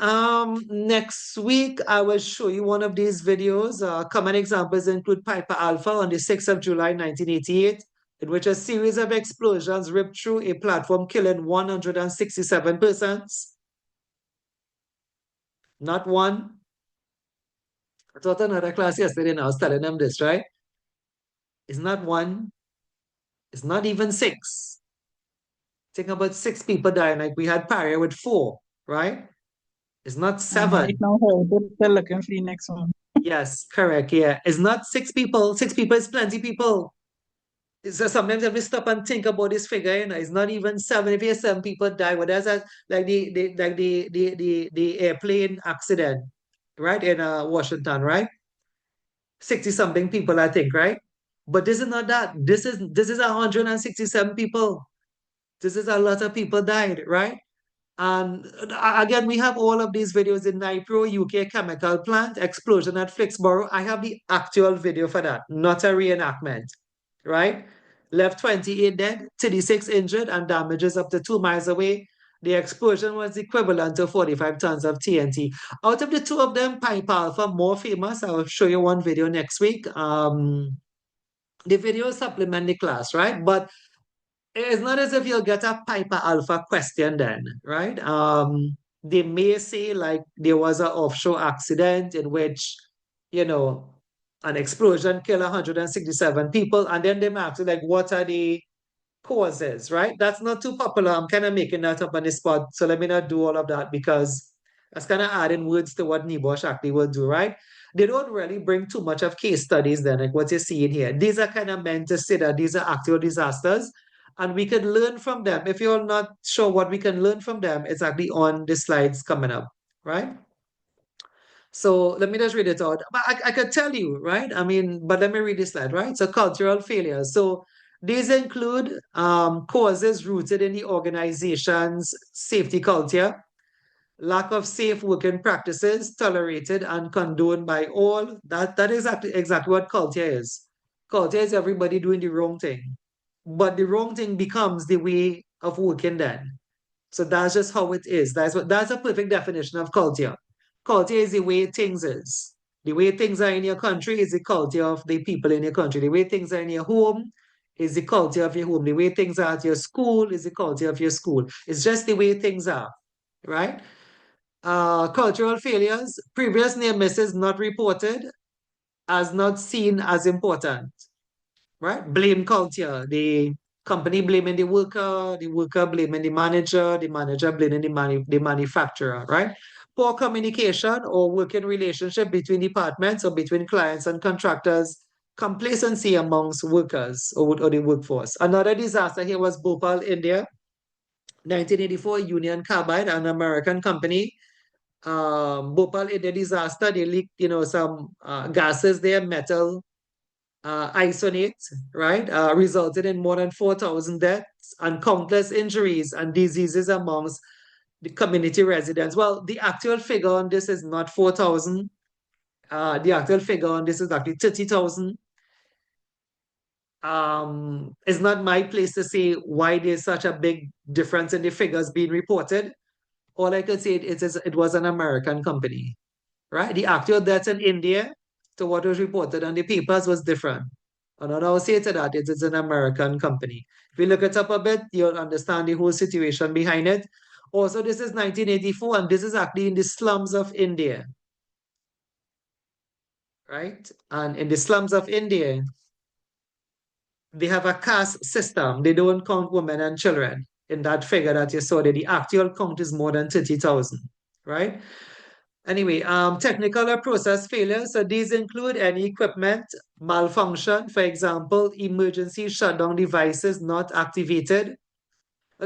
Next week I will show you one of these videos. Common examples include Piper Alpha on the 6th of July, 1988, in which a series of explosions ripped through a platform, killing 167 persons. Not one. I taught another class yesterday and I was telling them this, right? It's not one. It's not even six. Think about six people dying, like we had Paria with four, right? It's not And seven. right now, they're looking for the next one. Yes, correct. Yeah. It's not six people. Six people is plenty people. So sometimes if we stop and think about this figure, it's not even seven. If you seven people die, well, that's like the airplane accident, right? In Washington, right? 60 something people, I think, right? But this is not that. This is 167 people. This is a lot of people died, right? And again, we have all of these videos in Nipro, UK chemical plant, explosion at Flixborough. I have the actual video for that, not a reenactment, right? Left 28 dead, 36 injured, and damages up to 2 miles away. The explosion was equivalent to 45 tons of TNT. Out of the two of them, Pipe Alpha, more famous. I'll show you one video next week. The video supplement the class, right? But it's not as if you'll get a Piper Alpha question then, right? They may say like there was an offshore accident in which, an explosion killed 167 people, and then they may ask you like, what are the causes, right? That's not too popular. I'm kind of making that up on the spot, so let me not do all of that because that's kind of adding words to what NEBOSH actually will do, right? They don't really bring too much of case studies then, like what you're seeing here. These are kind of meant to say that these are actual disasters and we can learn from them. If you're not sure what we can learn from them, it's actually on the slides coming up, right? So let me just read it out. But I could tell you, right? I mean, but let me read this slide, right? So cultural failures. So these include causes rooted in the organization's safety culture, lack of safe working practices tolerated and condoned by all. That is exactly what culture is. Culture is everybody doing the wrong thing. But the wrong thing becomes the way of working then. So that's just how it is. That's a perfect definition of culture. Culture is the way things is. The way things are in your country is the culture of the people in your country. The way things are in your home is the culture of your home. The way things are at your school is the culture of your school. It's just the way things are, right? Cultural failures, previous near misses not reported, as not seen as important, right? Blame culture. The company blaming the worker blaming the manager blaming the manufacturer, right? Poor communication or working relationship between departments or between clients and contractors, complacency amongst workers or the workforce. Another disaster here was Bhopal, India, 1984, Union Carbide, an American company. Bhopal, India disaster, they leaked, some gases there, metal isonate, right, resulted in more than 4,000 deaths and countless injuries and diseases amongst the community residents. Well, the actual figure on this is not 4,000. The actual figure on this is actually 30,000. It's not my place to say why there's such a big difference in the figures being reported. All I could say it was an American company, right? The actual deaths in India to what was reported on the papers was different. And I'll say to that, it is an American company. If you look it up a bit, you'll understand the whole situation behind it. Also, this is 1984, and this is actually in the slums of India, right? And in the slums of India, they have a caste system. They don't count women and children in that figure that you saw there. The actual count is more than 30,000, right? Anyway, technical or process failures. So these include any equipment malfunction, for example, emergency shutdown devices not activated.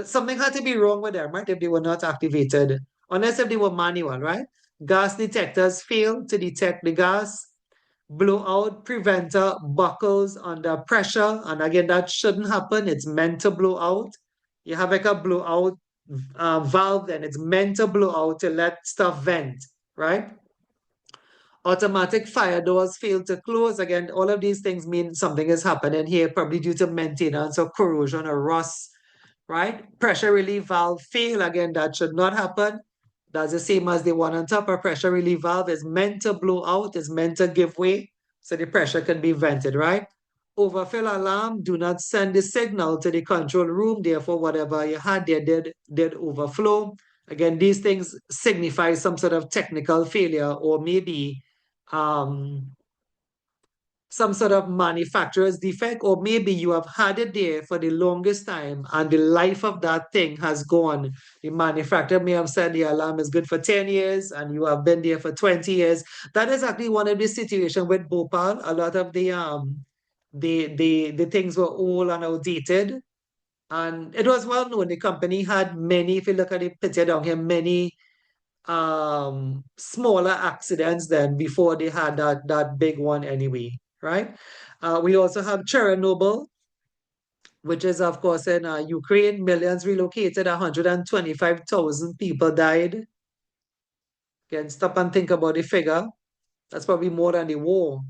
Something had to be wrong with them, right? If they were not activated, unless if they were manual, right? Gas detectors fail to detect the gas. Blowout preventer buckles under pressure. And again, that shouldn't happen. It's meant to blow out. You have like a blowout valve, and it's meant to blow out to let stuff vent, right? Automatic fire doors fail to close. Again, all of these things mean something is happening here, probably due to maintenance or corrosion or rust, right? Pressure relief valve fail. Again, that should not happen. That's the same as the one on top. A pressure relief valve is meant to blow out, is meant to give way so the pressure can be vented, right? Overfill alarm, do not send the signal to the control room. Therefore, whatever you had there did overflow. Again, these things signify some sort of technical failure or maybe um, some sort of manufacturer's defect, or maybe you have had it there for the longest time and the life of that thing has gone. The manufacturer may have said the alarm is good for 10 years and you have been there for 20 years. That is actually one of the situations with Bhopal. A lot of the things were old and outdated. And it was well known. The company had many, if you look at the picture down here, many smaller accidents than before they had that big one anyway, right? We also have Chernobyl, which is of course in Ukraine. Millions relocated, 125,000 people died. Again, stop and think about the figure. That's probably more than the war,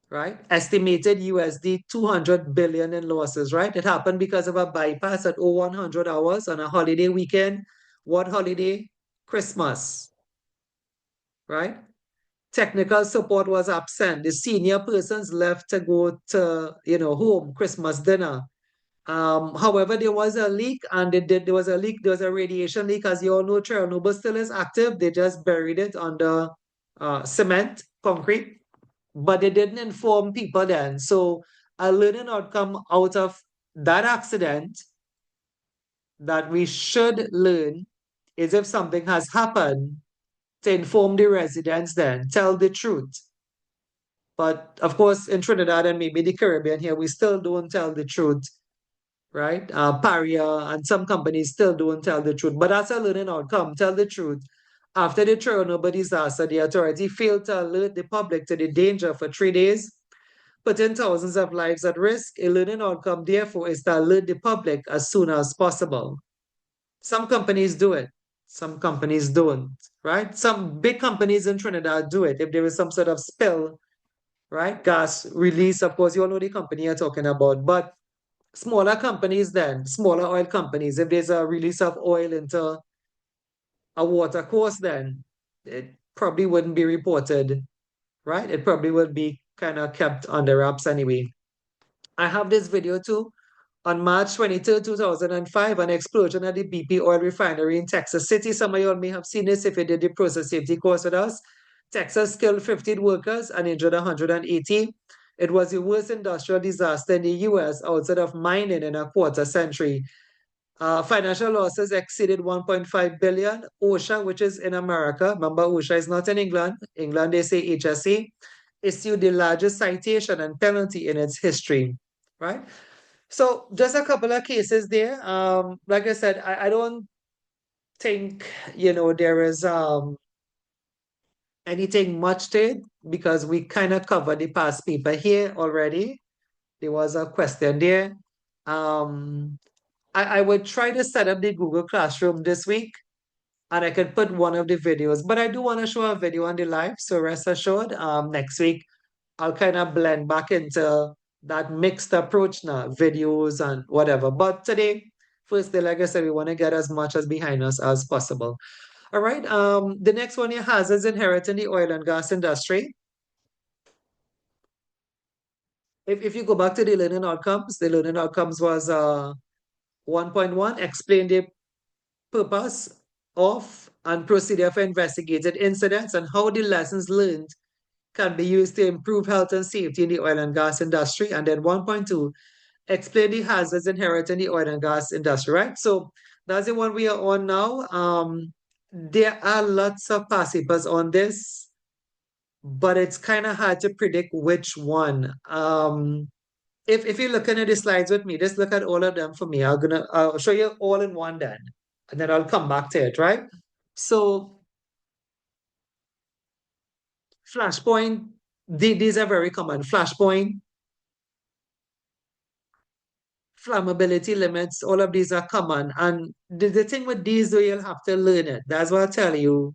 right? Estimated USD 200 billion in losses, right? It happened because of a bypass at 0100 hours on a holiday weekend. What holiday? Christmas, right? Technical support was absent. The senior persons left to go to, home, Christmas dinner. However, there was a leak, and there was a radiation leak. As you all know, Chernobyl still is active. They just buried it under cement, concrete, but they didn't inform people then. So a learning outcome out of that accident that we should learn is, if something has happened, to inform the residents then, tell the truth. But of course, in Trinidad and maybe the Caribbean here, we still don't tell the truth, right? Paria and some companies still don't tell the truth. But that's a learning outcome. Tell the truth. After the Chernobyl disaster, the authority failed to alert the public to the danger for 3 days, putting thousands of lives at risk. A learning outcome, therefore, is to alert the public as soon as possible. Some companies do it. Some companies don't, right? Some big companies in Trinidad do it. If there is some sort of spill right? Gas release, of course, you all know the company you're talking about, but smaller companies then, smaller oil companies, if there's a release of oil into a water course, then it probably wouldn't be reported, right? It probably would be kind of kept under wraps anyway. I have this video too. On March 23rd, 2005, an explosion at the BP oil refinery in Texas City. Some of you all may have seen this if you did the process safety course with us. Texas killed 15 workers and injured 180. It was the worst industrial disaster in the US outside of mining in a quarter century. Financial losses exceeded 1.5 billion. OSHA, which is in America, remember OSHA is not in England. England, they say HSE, issued the largest citation and penalty in its history, right? So just a couple of cases there. Like I said, I don't think, there is anything much to it because we kind of covered the past paper here already. There was a question there. I would try to set up the Google Classroom this week and I could put one of the videos, but I do want to show a video on the live. So rest assured, next week, I'll kind of blend back into that mixed approach now, videos and whatever. But today, first day, like I said, we want to get as much as behind us as possible. All right. The next one here, hazards inherent in the oil and gas industry. If you go back to the learning outcomes was 1.1, explain the purpose of and procedure for investigated incidents and how the lessons learned can be used to improve health and safety in the oil and gas industry. And then 1.2, explain the hazards inherent in the oil and gas industry, right? So that's the one we are on now. There are lots of past papers on this, but it's kind of hard to predict which one. If you're looking at the slides with me, just look at all of them for me. I'll show you all in one then, and then I'll come back to it, right? So Flashpoint, these are very common. Flashpoint, flammability limits, all of these are common. And the thing with these, though, you'll have to learn it. That's what I tell you.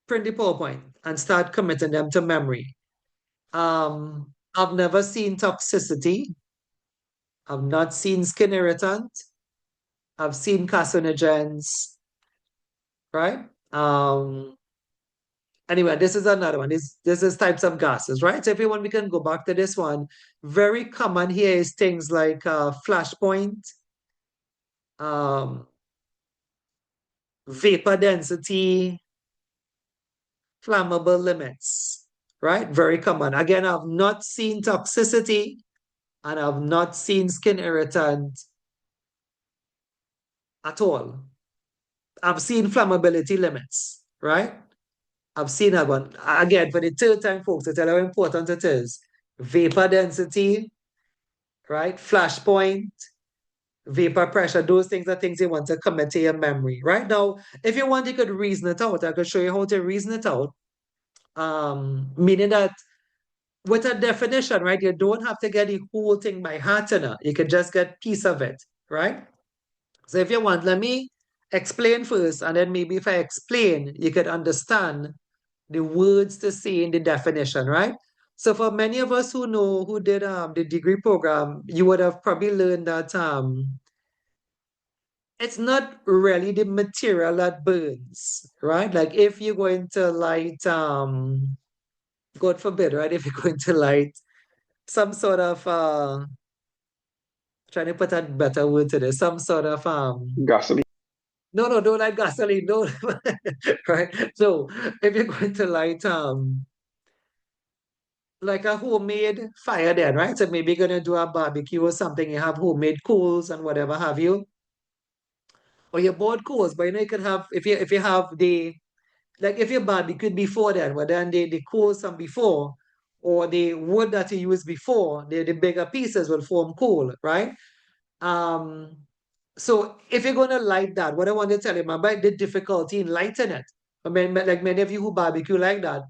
Print the PowerPoint and start committing them to memory. I've never seen toxicity. I've not seen skin irritant. I've seen carcinogens, right? Anyway, this is another one. This is types of gases, right? So if you want, we can go back to this one. Very common here is things like flashpoint, vapor density, flammable limits, right? Very common. Again, I've not seen toxicity and I've not seen skin irritant at all. I've seen flammability limits, right? I've seen that one. Again, for the third time, folks, to tell you how important it is. Vapor density, right? Flashpoint, vapor pressure, those things are things you want to commit to your memory, right? Now, if you want, you could reason it out. I could show you how to reason it out. Meaning that with a definition, right, you don't have to get the whole thing by heart, you can just get piece of it, right? So if you want, let me explain first, and then maybe if I explain, you could understand the words to say in the definition, right? So for many of us who did the degree program, you would have probably learned that it's not really the material that burns, right? Like if you're going to light God forbid, right? If you're going to light some sort of trying to put a better word to this, some sort of Gasoline. no, don't light gasoline, no, right? So if you're going to light like a homemade fire then, right? So maybe you're gonna do a barbecue or something, you have homemade coals and whatever have you. Or you bought coals, but you can have if you have the like if you barbecued before then, but then the coals from before or the wood that you used before, the bigger pieces will form coal, right? Um, so if you're gonna light that, what I want to tell you about the difficulty in lighting it. I mean, like many of you who barbecue like that,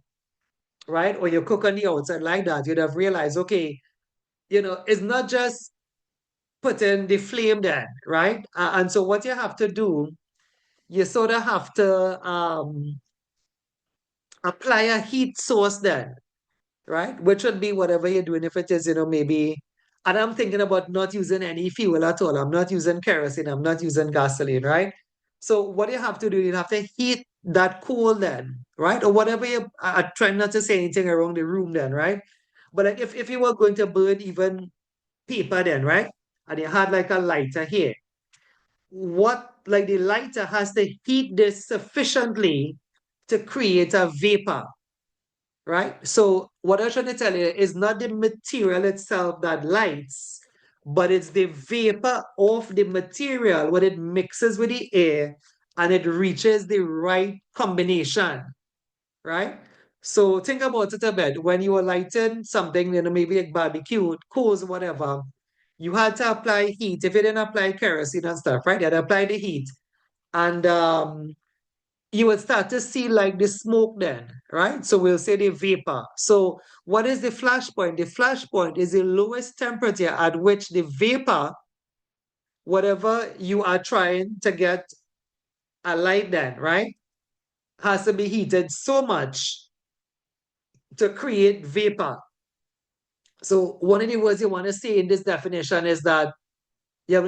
right? Or you cook on the outside like that, you'd have realized, okay, it's not just putting the flame there, right? And so what you have to do, you sort of have to apply a heat source then. right? Which would be whatever you're doing. If it is, maybe, and I'm thinking about not using any fuel at all. I'm not using kerosene. I'm not using gasoline, right? So what you have to do, you have to heat that coal then, right? Or whatever I try not to say anything around the room then, right? But like if you were going to burn even paper then, right? And you had like a lighter here, like the lighter has to heat this sufficiently to create a vapor, right? So what I'm trying to tell you is not the material itself that lights, but it's the vapor of the material when it mixes with the air and it reaches the right combination, right? So think about it a bit. When you were lighting something, maybe like barbecue, coals, whatever, you had to apply heat. If you didn't apply kerosene and stuff, right? You had to apply the heat. And you would start to see like the smoke then, right? So we'll say the vapor. So what is the flash point? The flash point is the lowest temperature at which the vapor, whatever you are trying to get a light then, right, has to be heated so much to create vapor. So one of the words you want to say in this definition is that you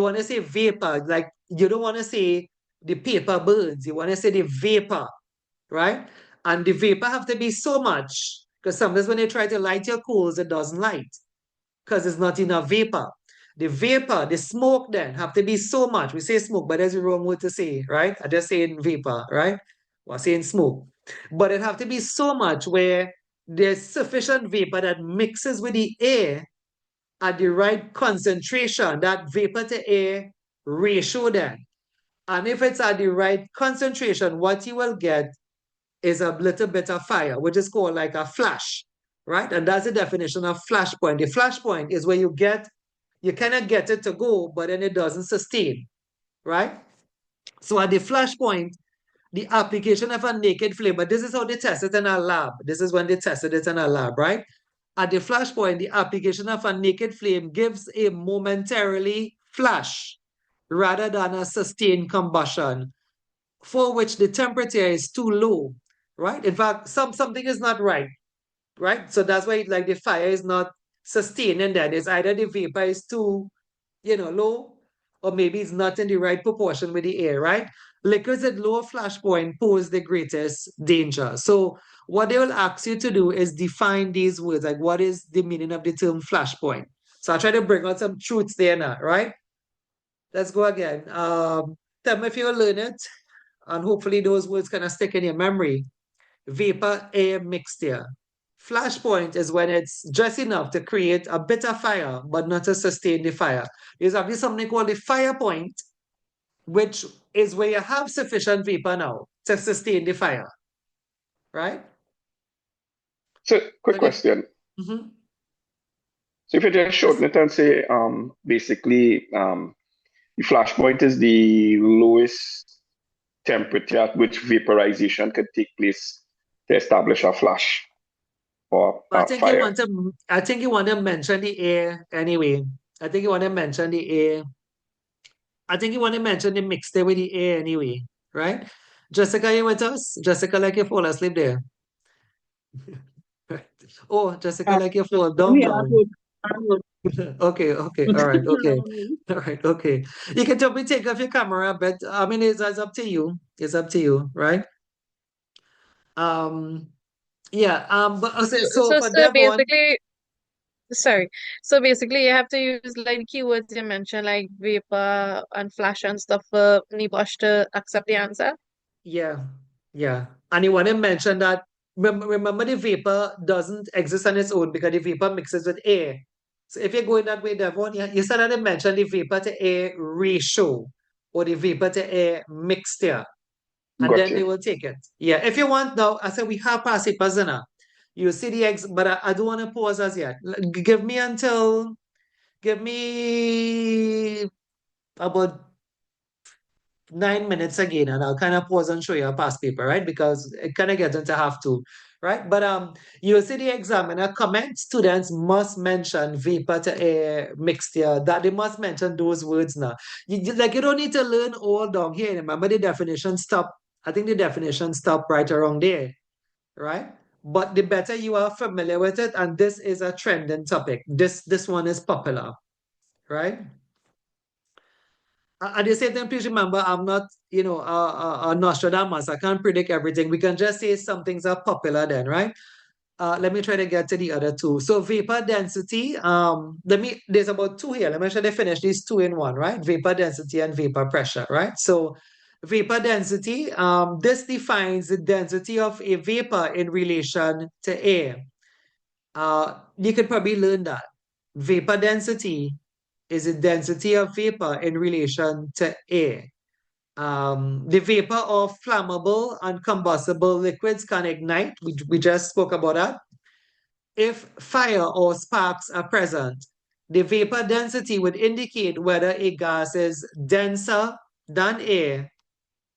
want to say vapor, like you don't want to say the paper burns, you want to say the vapor, right? And the vapor have to be so much because sometimes when you try to light your coals, it doesn't light because it's not enough vapor. The vapor, the smoke then have to be so much. We say smoke, but that's the wrong word to say, right? I just saying vapor, right? We're saying smoke. But it have to be so much where there's sufficient vapor that mixes with the air at the right concentration, that vapor to air ratio then. And if it's at the right concentration, what you will get is a little bit of fire, which is called like a flash, right? And that's the definition of flashpoint. The flashpoint is where you cannot get it to go, but then it doesn't sustain, right? So at the flashpoint, the application of a naked flame, but this is how they test it in a lab. This is when they tested it in a lab, right? At the flashpoint, the application of a naked flame gives a momentarily flash rather than a sustained combustion for which the temperature is too low, right? In fact, something is not right, right? So that's why like the fire is not sustaining that. It's either the vapor is too, low, or maybe it's not in the right proportion with the air, right? Liquids at lower flash point pose the greatest danger. So what they will ask you to do is define these words, like what is the meaning of the term flash point? So I try to bring out some truths there now, right? Let's go again. Tell me if you learn it, and hopefully those words kind of stick in your memory. Vapor air mixture. Flashpoint is when it's just enough to create a bit of fire, but not to sustain the fire. There's actually something called the fire point, which is where you have sufficient vapor now to sustain the fire, right? So, quick So the, question. Mhm. So, if you just Yes. shorten it and say, basically, the flash point is the lowest temperature at which vaporization can take place to establish a flash or I a think you fire. want to. I think you want to mention the air anyway. I think you want to mention the air. I think you want to mention the mixture with the air anyway, right? Jessica, you with us? Jessica, like you fall asleep there. Oh, Jessica, Uh, like you fall I'm down, here. I'm down. good. I'm good. Okay, okay, all right, okay, all right, okay. You can tell me take off your camera, but I mean, it's up to you. It's up to you, right? Um, yeah. But So, so so, for so Devon, basically, sorry. So basically, you have to use like keywords you mentioned, like vapor and flash and stuff for NEBOSH to accept the answer. yeah, yeah. And you want to mention that remember the vapor doesn't exist on its own because the vapor mixes with air. So if you're going that way, Devon, you said that to mention the vapor to air ratio or the vapor to air mixture, and Got then you. they will take it. Yeah, if you want now, I said we have past papers now. You see the eggs, but I don't want to pause as yet. Give me about 9 minutes again, and I'll kind of pause and show you a past paper, right? Because it kind of gets into have to, right? But you'll see the examiner comment students must mention vapor to air mixture, that they must mention those words now. Like you don't need to learn all down here. Remember the definition stop. I think the definition stop right around there, right? but the better you are familiar with it, and this is a trending topic. This one is popular, right? At the same time, please remember, I'm not, a Nostradamus. I can't predict everything. We can just say some things are popular then, right? Let me try to get to the other two. So vapor density, there's about two here. Let me try to finish these two in one, right? Vapor density and vapor pressure, right? So vapor density, this defines the density of a vapor in relation to air. You could probably learn that. Vapor density is the density of vapor in relation to air. The vapor of flammable and combustible liquids can ignite. We just spoke about that. If fire or sparks are present, the vapor density would indicate whether a gas is denser than air,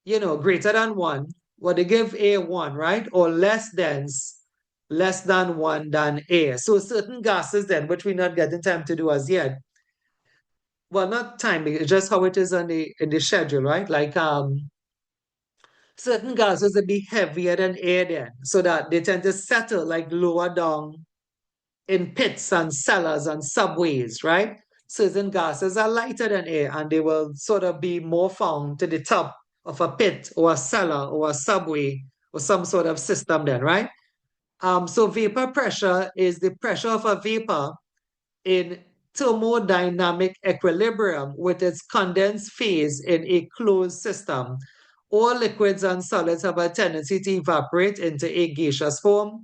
greater than one, what they give air one, right? Or less dense, less than one than air. So certain gases then, which we're not getting time to do as yet. Well, not time, it's just how it is in the schedule, right? Like certain gases will be heavier than air then, so that they tend to settle like lower down in pits and cellars and subways, right? Certain gases are lighter than air and they will sort of be more found to the top of a pit or a cellar or a subway or some sort of system then, right? So vapor pressure is the pressure of a vapor in thermodynamic equilibrium with its condensed phase in a closed system. All liquids and solids have a tendency to evaporate into a gaseous form.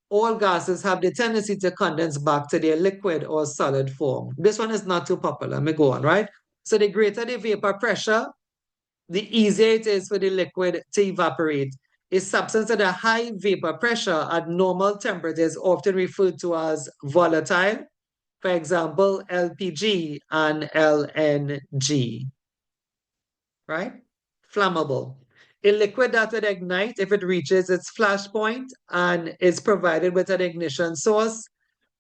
All gases have the tendency to condense back to their liquid or solid form. This one is not too popular. Let me go on, right? So the greater the vapor pressure, the easier it is for the liquid to evaporate. A substance at a high vapor pressure at normal temperature is often referred to as volatile. For example, LPG and LNG, right? Flammable. A liquid that would ignite if it reaches its flash point and is provided with an ignition source.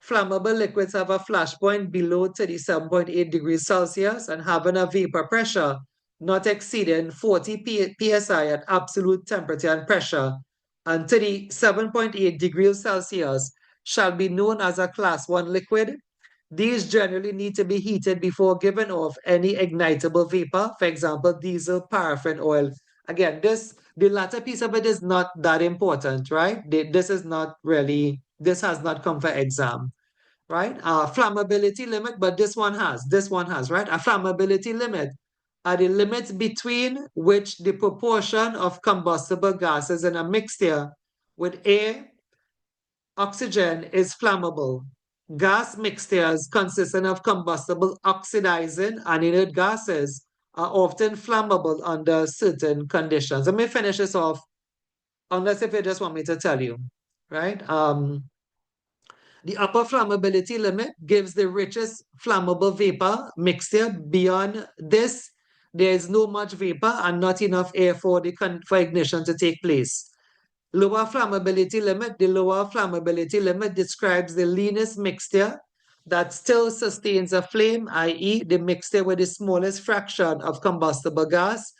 Flammable liquids have a flash point below 37.8 degrees Celsius and having a vapor pressure not exceeding 40 psi at absolute temperature and pressure, and 37.8 degrees Celsius shall be known as a class 1 liquid. These generally need to be heated before giving off any ignitable vapor, for example, diesel, paraffin oil. Again, the latter piece of it is not that important, right? This is not really, this has not come for exam, right? Flammability limit, but this one has, right? A flammability limit are the limits between which the proportion of combustible gases in a mixture with air, oxygen is flammable. Gas mixtures consisting of combustible oxidizing and inert gases are often flammable under certain conditions. Let me finish this off, unless if you just want me to tell you, right? The upper flammability limit gives the richest flammable vapor mixture. Beyond this, there is no much vapor and not enough air for ignition to take place. Lower flammability limit. The lower flammability limit describes the leanest mixture that still sustains a flame, i.e. the mixture with the smallest fraction of combustible gas.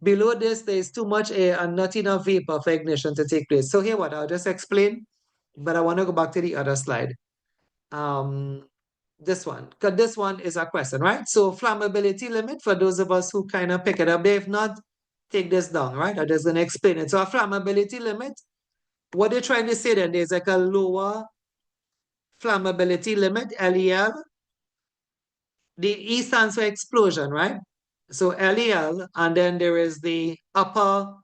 Below this, there is too much air and not enough vapor for ignition to take place. So here what I'll just explain, but I want to go back to the other slide. This one, because this one is a question, right? So flammability limit, for those of us who kind of pick it up, they've not take this down, right? I'm just going to explain it. So a flammability limit, what they're trying to say then, there's like a lower flammability limit, LEL. The E stands for explosion, right? So LEL, and then there is the upper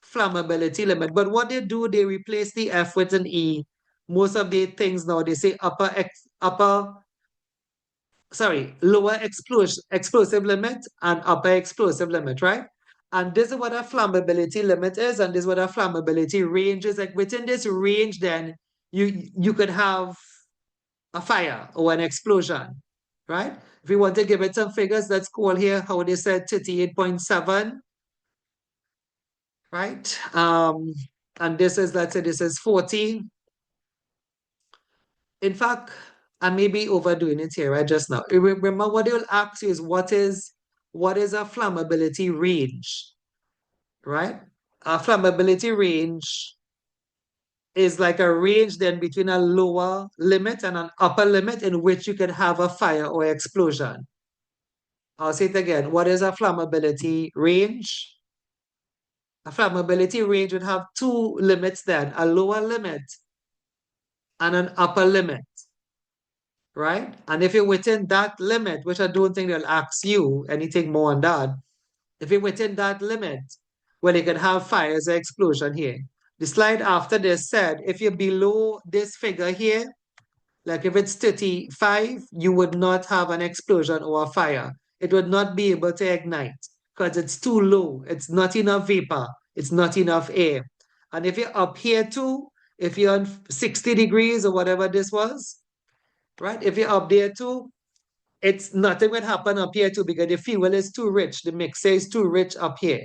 flammability limit. But what they do, they replace the F with an E. Most of the things now, they say lower explosive limit and upper explosive limit, right? And this is what a flammability limit is, and this is what a flammability range is. Like within this range, then you could have a fire or an explosion, right? If we want to give it some figures, let's call here how they said 38.7, right? And this is, let's say this is 40. In fact, I may be overdoing it here right just now. Remember what they will ask you is what is a flammability range, right? A flammability range is like a range then between a lower limit and an upper limit in which you can have a fire or explosion. I'll say it again. What is a flammability range? A flammability range would have two limits then, a lower limit and an upper limit, right? And if you're within that limit, which I don't think they'll ask you anything more on that, if you're within that limit, well, you can have fires or explosion here. The slide after this said, if you're below this figure here, like if it's 35, you would not have an explosion or a fire. It would not be able to ignite because it's too low. It's not enough vapor. It's not enough air. And if you're up here too, if you're on 60 degrees or whatever this was, right? If you're up there too, it's nothing would happen up here too because the fuel is too rich. The mixer is too rich up here,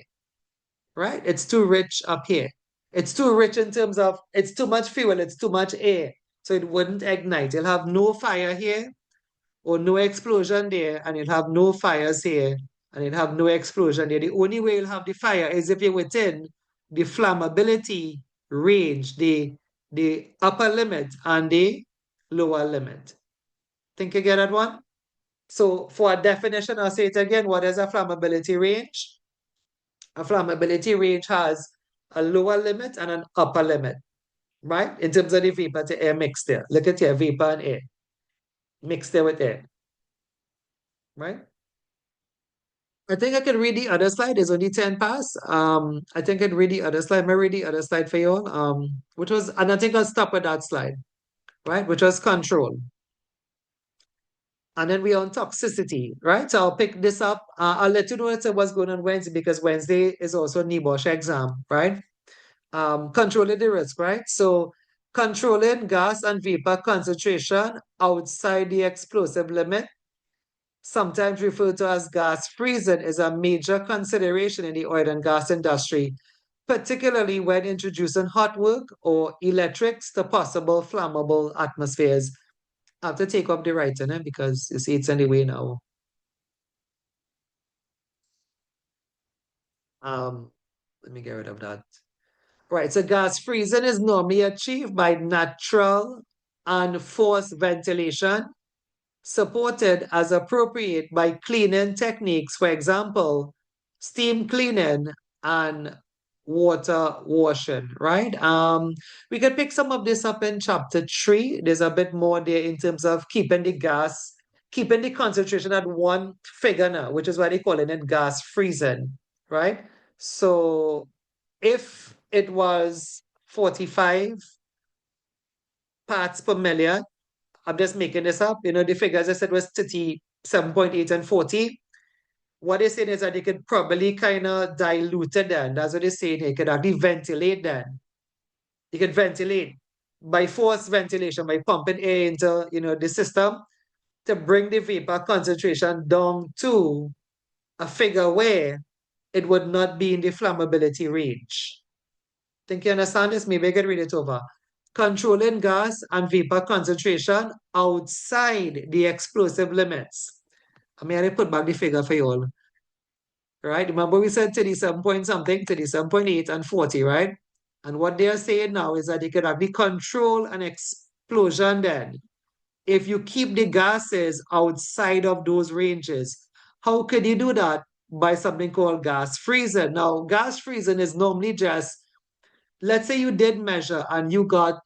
right? It's too rich up here. It's too rich in terms of it's too much fuel, it's too much air. So it wouldn't ignite. You'll have no fire here or no explosion there, and you'll have no fires here, and you'll have no explosion there. The only way you'll have the fire is if you're within the flammability range, the upper limit and the lower limit. Think you get that one? So for a definition, I'll say it again. What is a flammability range? A flammability range has a lower limit and an upper limit, right? In terms of the vapor to air mixed there. Look at here, vapor and air mixed there with air, right? I think I can read the other slide. There's only 10 past. I think I can read the other slide. May I read the other slide for you all? Which was, and I think I'll stop at that slide, right? Which was control. And then we're on toxicity, right? So I'll pick this up. I'll let you know what's going on Wednesday because Wednesday is also NEBOSH exam, right? Controlling the risk, right? So controlling gas and vapor concentration outside the explosive limit, sometimes referred to as gas freezing, is a major consideration in the oil and gas industry, particularly when introducing hot work or electrics to possible flammable atmospheres. I have to take up the writing because you see it's in the way now. Let me get rid of that. Right, so gas freezing is normally achieved by natural and forced ventilation, supported as appropriate by cleaning techniques, for example, steam cleaning and water washing, right? We can pick some of this up in chapter 3. There's a bit more there in terms of keeping the gas, keeping the concentration at one figure now, which is why they call it gas freezing, right? So if it was 45 parts per million, I'm just making this up, the figures I said was 37.8 and 40. What they're saying is that they could probably kind of dilute it then. That's what they're saying. They could actually ventilate then. You could ventilate by forced ventilation, by pumping air into, the system to bring the vapor concentration down to a figure where it would not be in the flammability range. Think you understand this? Maybe I can read it over. Controlling gas and vapor concentration outside the explosive limits. I mean, I put back the figure for you all. Right? Remember we said 37 point something, 37.8 and 40, right? And what they are saying now is that they can actually control an explosion then if you keep the gases outside of those ranges. How could you do that? By something called gas freezing. Now, gas freezing is normally just, let's say you did measure and you got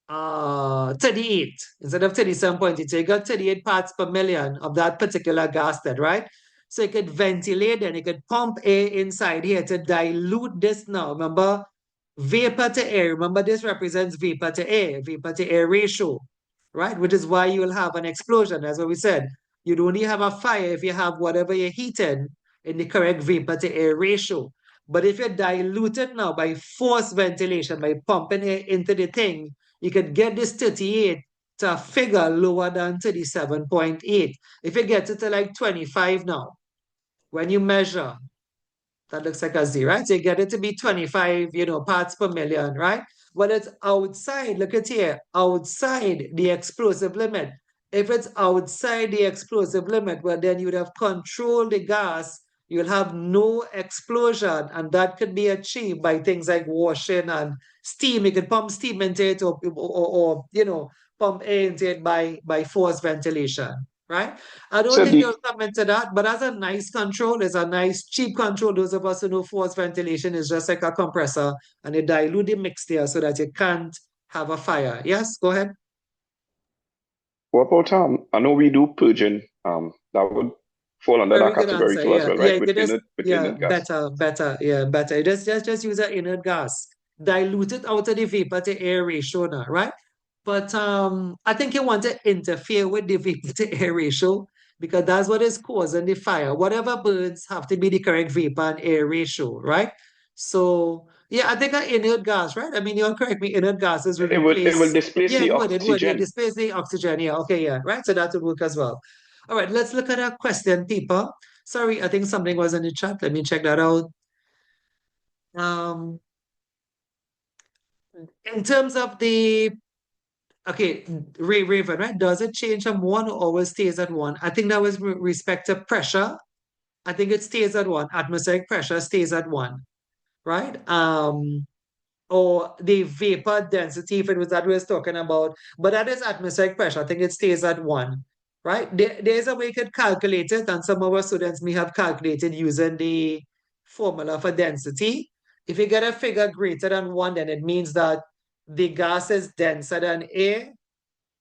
38 instead of 37.8. So you got 38 parts per million of that particular gas then, right? So you could ventilate and you could pump air inside here to dilute this now. Remember, vapor to air. Remember, this represents vapor to air ratio, right? Which is why you will have an explosion. That's what we said. You'd only have a fire if you have whatever you're heating in the correct vapor to air ratio. But if you dilute it now by forced ventilation, by pumping air into the thing, you can get this 38 to a figure lower than 37.8. If you get it to like 25 now, when you measure, that looks like a Z, right? So you get it to be 25, parts per million, right? But it's outside, look at here, outside the explosive limit. If it's outside the explosive limit, well, then you'd have controlled the gas you'll have no explosion, and that could be achieved by things like washing and steam. You can pump steam into it, or pump air into it by forced ventilation, right? I don't So think the they'll come into that, but as a nice control, it's a nice cheap control. Those of us who know forced ventilation is just like a compressor, and you dilute the mixture so that you can't have a fire. Yes, go ahead. what about I know we do purging. That would fall under that Very good category answer. too as Yeah, well, yeah. right? You just With yeah, inert gas. better. Yeah, better. Just use an inert gas, dilute it out of the vapor to air ratio now, right? But I think you want to interfere with the vapor to air ratio because that's what is causing the fire. Whatever burns have to be the correct vapor and air ratio, right? So yeah, I think an inert gas, right? I mean, you'll correct me. Inert gases would It will replace. displace Yeah, the it would. Yeah, oxygen. displace the oxygen. Yeah, okay, yeah, right. So that would work as well. All right, let's look at a question, people. Sorry, I think something was in the chat. Let me check that out. Um, in terms of the okay, Raven, right? Does it change from one or always stays at one? I think that was with respect to pressure. I think it stays at one. Atmospheric pressure stays at one, right? Or the vapor density, if it was that we was talking about, but that is atmospheric pressure. I think it stays at one, right? There's a way you could calculate it, and some of our students may have calculated using the formula for density. If you get a figure greater than one, then it means that the gas is denser than air,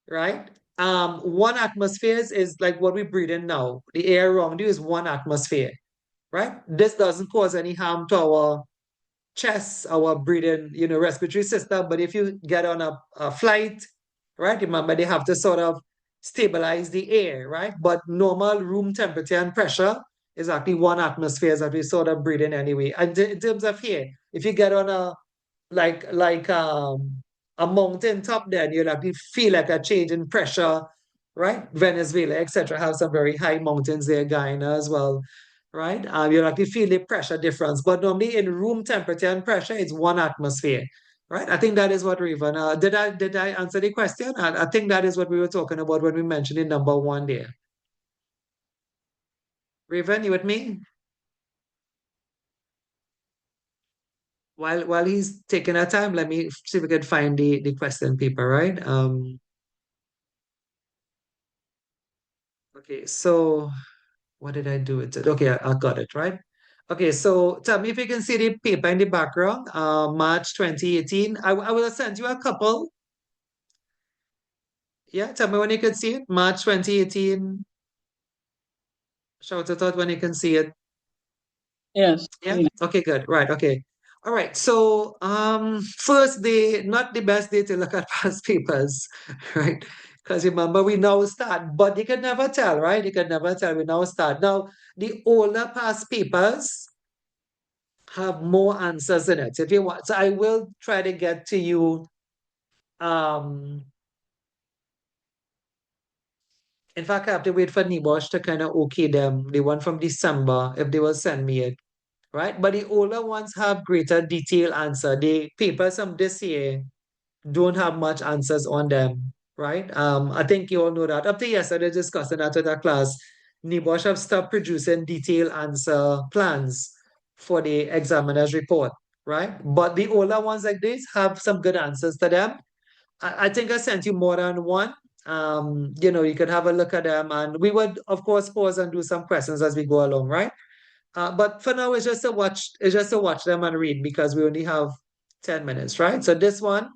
right? 1 atmosphere is like what we breathe in now. The air around you is 1 atmosphere, right? This doesn't cause any harm to our chest, our breathing, respiratory system. But if you get on a flight, right, remember they have to sort of stabilize the air, right? But normal room temperature and pressure is actually 1 atmosphere that we sort of breathe in anyway. And in terms of here, if you get on like a mountain top, then you'll actually feel like a change in pressure, right? Venezuela, etc., have some very high mountains there, Guyana as well, right? You'll actually feel the pressure difference. But normally in room temperature and pressure, it's 1 atmosphere, right? I think that is what Raven. Did I answer the question? I think that is what we were talking about when we mentioned in number one there. Raven, you with me? While he's taking that time, let me see if we can find the question paper, right? Okay, so what did I do with it? Okay, I got it, right? Okay, so tell me if you can see the paper in the background, March 2018. I will send you a couple. Yeah, tell me when you can see it. March 2018. Shout it out when you can see it. Yes. Yeah. Okay, good. Right. Okay. All right. So, first day, not the best day to look at past papers, right? Because remember, we now start, but you can never tell, right? You can never tell. We now start. Now, the older past papers have more answers in it. If you want, so I will try to get to you. Um, in fact, I have to wait for NEBOSH to kind of okay them. The one from December, if they will send me it. Right? But the older ones have greater detail answer. The papers from this year don't have much answers on them, right? I think you all know that. Up to yesterday, discussing that with our class, NEBOSH have stopped producing detailed answer plans for the examiner's report, right? But the older ones like this have some good answers to them. I think I sent you more than one. You could have a look at them, and we would, of course, pause and do some questions as we go along, right? But for now, it's just to watch them and read because we only have 10 minutes, right? So this one,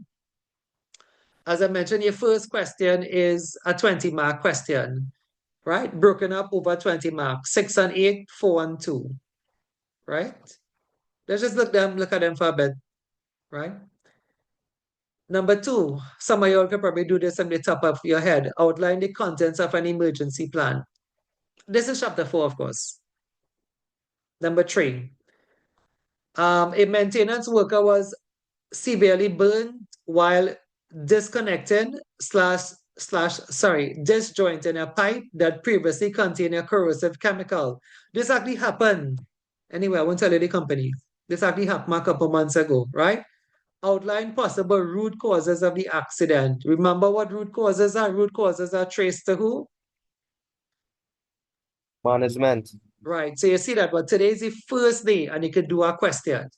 as I mentioned, your first question is a 20-mark question, right? Broken up over 20 marks, 6 and 8, 4 and 2, right? Let's just look at them for a bit, right? Number two, some of you all can probably do this on the top of your head. Outline the contents of an emergency plan. This is chapter 4, of course. Number three, a maintenance worker was severely burned while disconnecting disjointing a pipe that previously contained a corrosive chemical. This actually happened. Anyway, I won't tell you the company. This actually happened a couple months ago, right? Outline possible root causes of the accident. Remember what root causes are? Root causes are traced to who? Management. Right. So you see that, but today is the first day and you could do a question.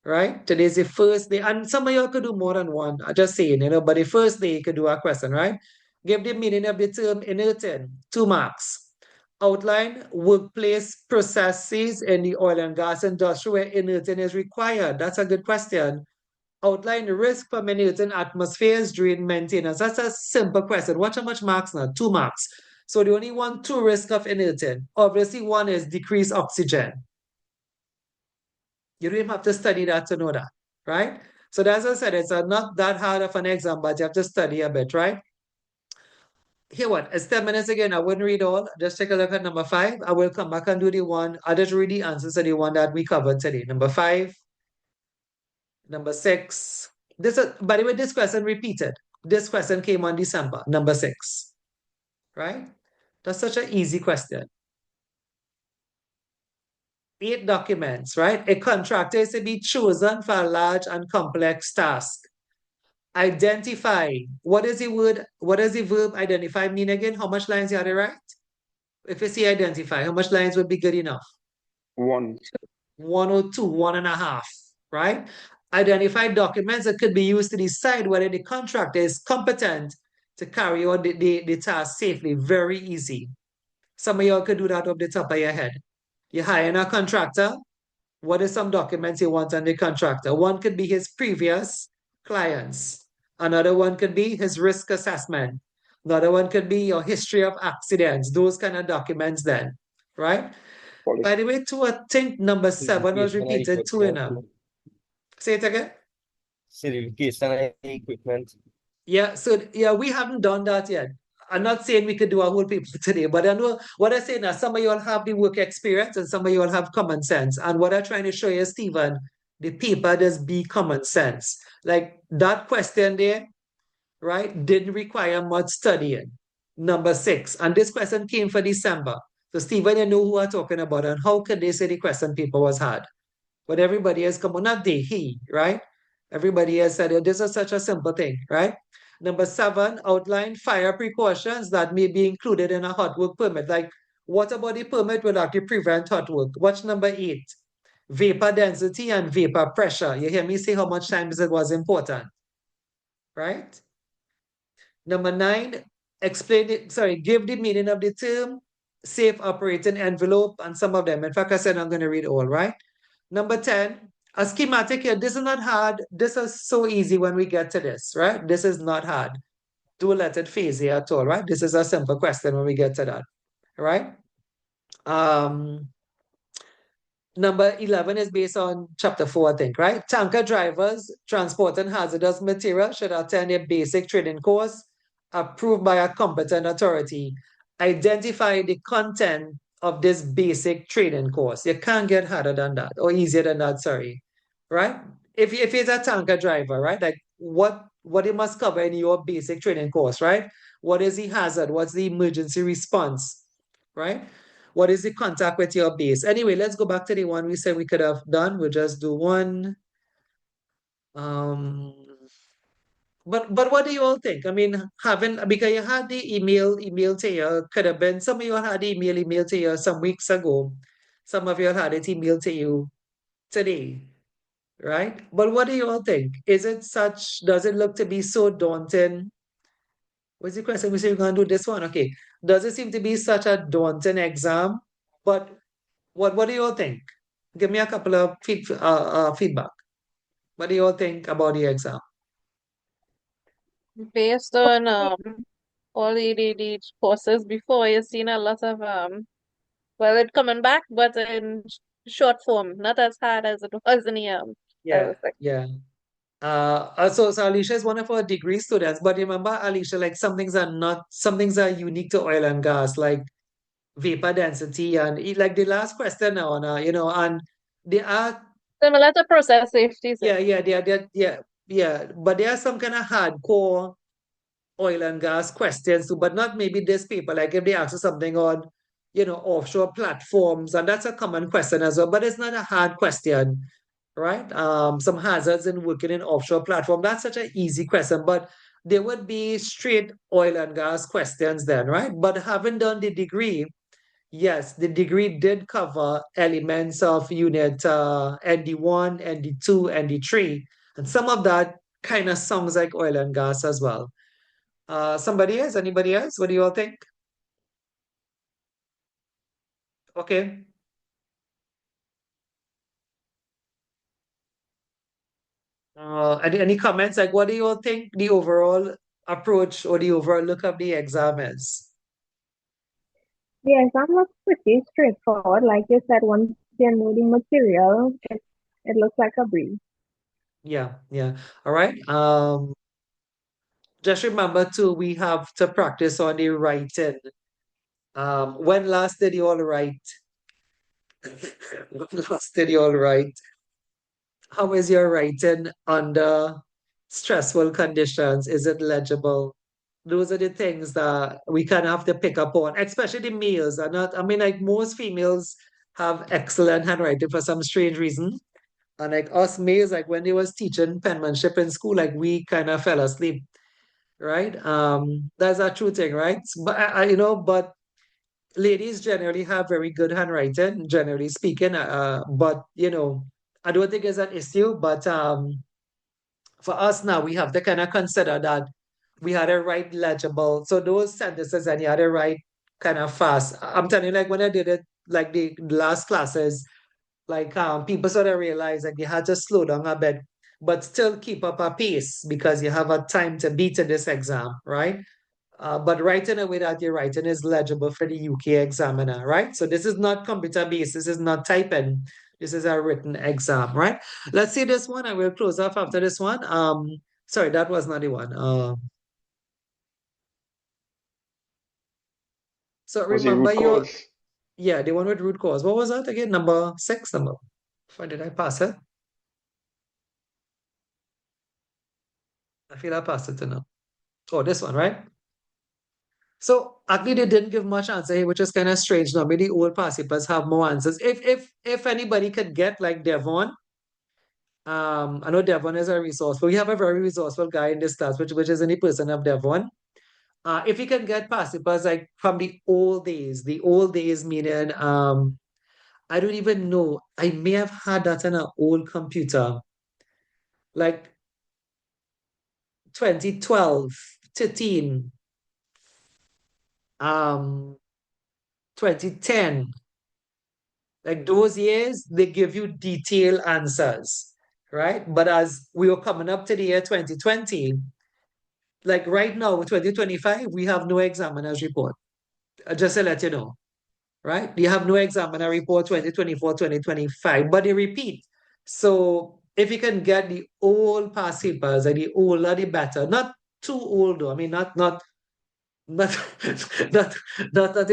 Right? Today's the first day, and some of you could do more than one. I'm just saying, but the first day you could do a question, right? Give the meaning of the term inherent, 2 marks. Outline workplace processes in the oil and gas industry where inerting is required. That's a good question. Outline the risk from inerting atmospheres during maintenance. That's a simple question. Watch how much marks now, 2 marks. So the only one, two risk of inerting. Obviously, one is decreased oxygen. You don't even have to study that to know that, right? So as I said, it's not that hard of an exam, but you have to study a bit, right? Here what? It's 10 minutes again. I wouldn't read all. Just take a look at number 5. I will come back and do the one. I'll just read the answers to the one that we covered today. Number 5, number 6. By the way, this question repeated. This question came on December, number 6, right? That's such an easy question. 8 documents, right? A contractor is to be chosen for a large and complex task. Identify. What is the verb identify mean again? How much lines you had to write? If you see identify, how much lines would be good enough? 1. 1 or 2, 1.5, right? Identify documents that could be used to decide whether the contractor is competent to carry out the task safely. Very easy. Some of y'all could do that off the top of your head. You hire a contractor. What are some documents you want on the contractor? One could be his previous clients. Another one could be his risk assessment. Another one could be your history of accidents, those kind of documents then, right? By the way, too, I think number 7 was repeated too enough. Say it again. Certification and equipment. Yeah, so yeah, we haven't done that yet. I'm not saying we could do a whole paper today, but I know what I say now, some of you all have the work experience and some of you all have common sense. And what I'm trying to show you, Stephen, the paper does be common sense. Like that question there, right, didn't require much studying. Number 6. And this question came for December. So Stephen, you know who I'm talking about. And how could they say the question paper was hard? But everybody has come on, not they, he, right? Everybody has said, oh, this is such a simple thing, right? Number 7, outline fire precautions that may be included in a hot work permit. Like, what about the permit will actually prevent hot work? Watch number 8, vapor density and vapor pressure. You hear me say how much times it was important, right? Number 9, give the meaning of the term, safe operating envelope, and some of them. In fact, I said I'm going to read all, right? Number 10, a schematic here. This is not hard. This is so easy when we get to this, right? This is not hard. Don't let it phase you at all, right? This is a simple question when we get to that, right? Number 11 is based on chapter 4, I think, right? Tanker drivers transporting hazardous material should attend a basic training course approved by a competent authority. Identify the content of this basic training course. You can't get harder than that or easier than that, sorry, right? If it's a tanker driver, right? Like what you must cover in your basic training course, right? What is the hazard? What's the emergency response, right? What is the contact with your base? Anyway, let's go back to the one we said we could have done. We'll just do one. But what do you all think? I mean, because you had the email to you, could have been some of you had the email to you some weeks ago. Some of you had it emailed to you today, right? But what do you all think? Does it look to be so daunting? What's the question? We say we're going to do this one. Okay. Does it seem to be such a daunting exam? But what do you all think? Give me a couple of feedback. What do you all think about the exam? Based on all the courses before, you've seen a lot of well, it coming back, but in short form, not as hard as it was in the Yeah, yeah. So Alicia is one of our degree students, but remember, Alicia, like some things are unique to oil and gas, like vapor density and like the last question now, and they are similar to process safety. yeah, but there are some kind of hardcore oil and gas questions too, but not maybe this paper. Like if they ask you something on, offshore platforms, and that's a common question as well, but it's not a hard question, right? Some hazards in working in offshore platform. That's such an easy question, but there would be straight oil and gas questions then, right? But having done the degree, yes, the degree did cover elements of unit ND1, ND2, ND3, and some of that kind of sounds like oil and gas as well. Somebody else? Anybody else? What do you all think? Okay. Any comments? Like, what do you all think the overall approach or the overall look of the exam is? The exam looks pretty straightforward. Like you said, once you know the material, it looks like a breeze. Yeah, yeah. All right. Just remember too, we have to practice on the writing. When last did you all write? When last did you all write? How is your writing under stressful conditions? Is it legible? Those are the things that we kind of have to pick up on, especially the males are not, I mean, like most females have excellent handwriting for some strange reason. And like us males, like when they was teaching penmanship in school, like we kind of fell asleep, right? That's a true thing, right? But but ladies generally have very good handwriting, generally speaking. But I don't think it's an issue. But for us now, we have to kind of consider that we had to write legible. So those sentences and you had to write kind of fast. I'm telling you, like when I did it, like the last classes, like people sort of realized like you had to slow down a bit, but still keep up a pace because you have a time to beat in this exam, right? But write in a way that your writing is legible for the UK examiner, right? So this is not computer based, this is not typing, this is a written exam, right? Let's see this one, and we'll close off after this one. Sorry, that was not the one. So Was the remember root your, cause? yeah, the one with root cause. What was that again? Number 6, number. Why did I pass it? I feel I passed it to now. Oh, this one, right? So actually, they didn't give much answer here, which is kind of strange. Normally, the old past papers have more answers. If anybody could get like Devon, I know Devon is a resourceful. We have a very resourceful guy in this class, which is in the person of Devon. If you can get past papers like from the old days meaning I don't even know. I may have had that on an old computer, like 2012, 13, um, 2010. Like those years, they give you detailed answers, right? But as we were coming up to the year 2020, like right now with 2025, we have no examiner's report. Just to let you know, right? You have no examiner report 2024, 2025, but they repeat. So if you can get the old past papers and the older, the better. Not too old though. I mean, not not not in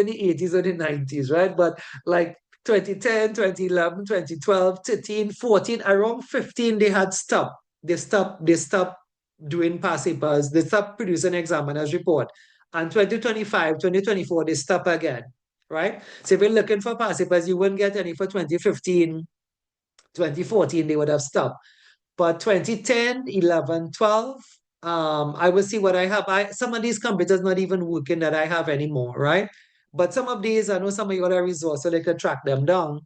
the 80s or the 90s, right? But like 2010, 2011, 2012, 13, 14, around 15, they had stopped. They stopped doing past papers. They stopped producing examiner's report. And 2025, 2024, they stop again, right? So if you're looking for past papers, you wouldn't get any for 2015, 2014, they would have stopped. But 2010, 11, 12, I will see what I have. Some of these computers not even working that I have anymore, right? But some of these, I know some of you are resource, so they can track them down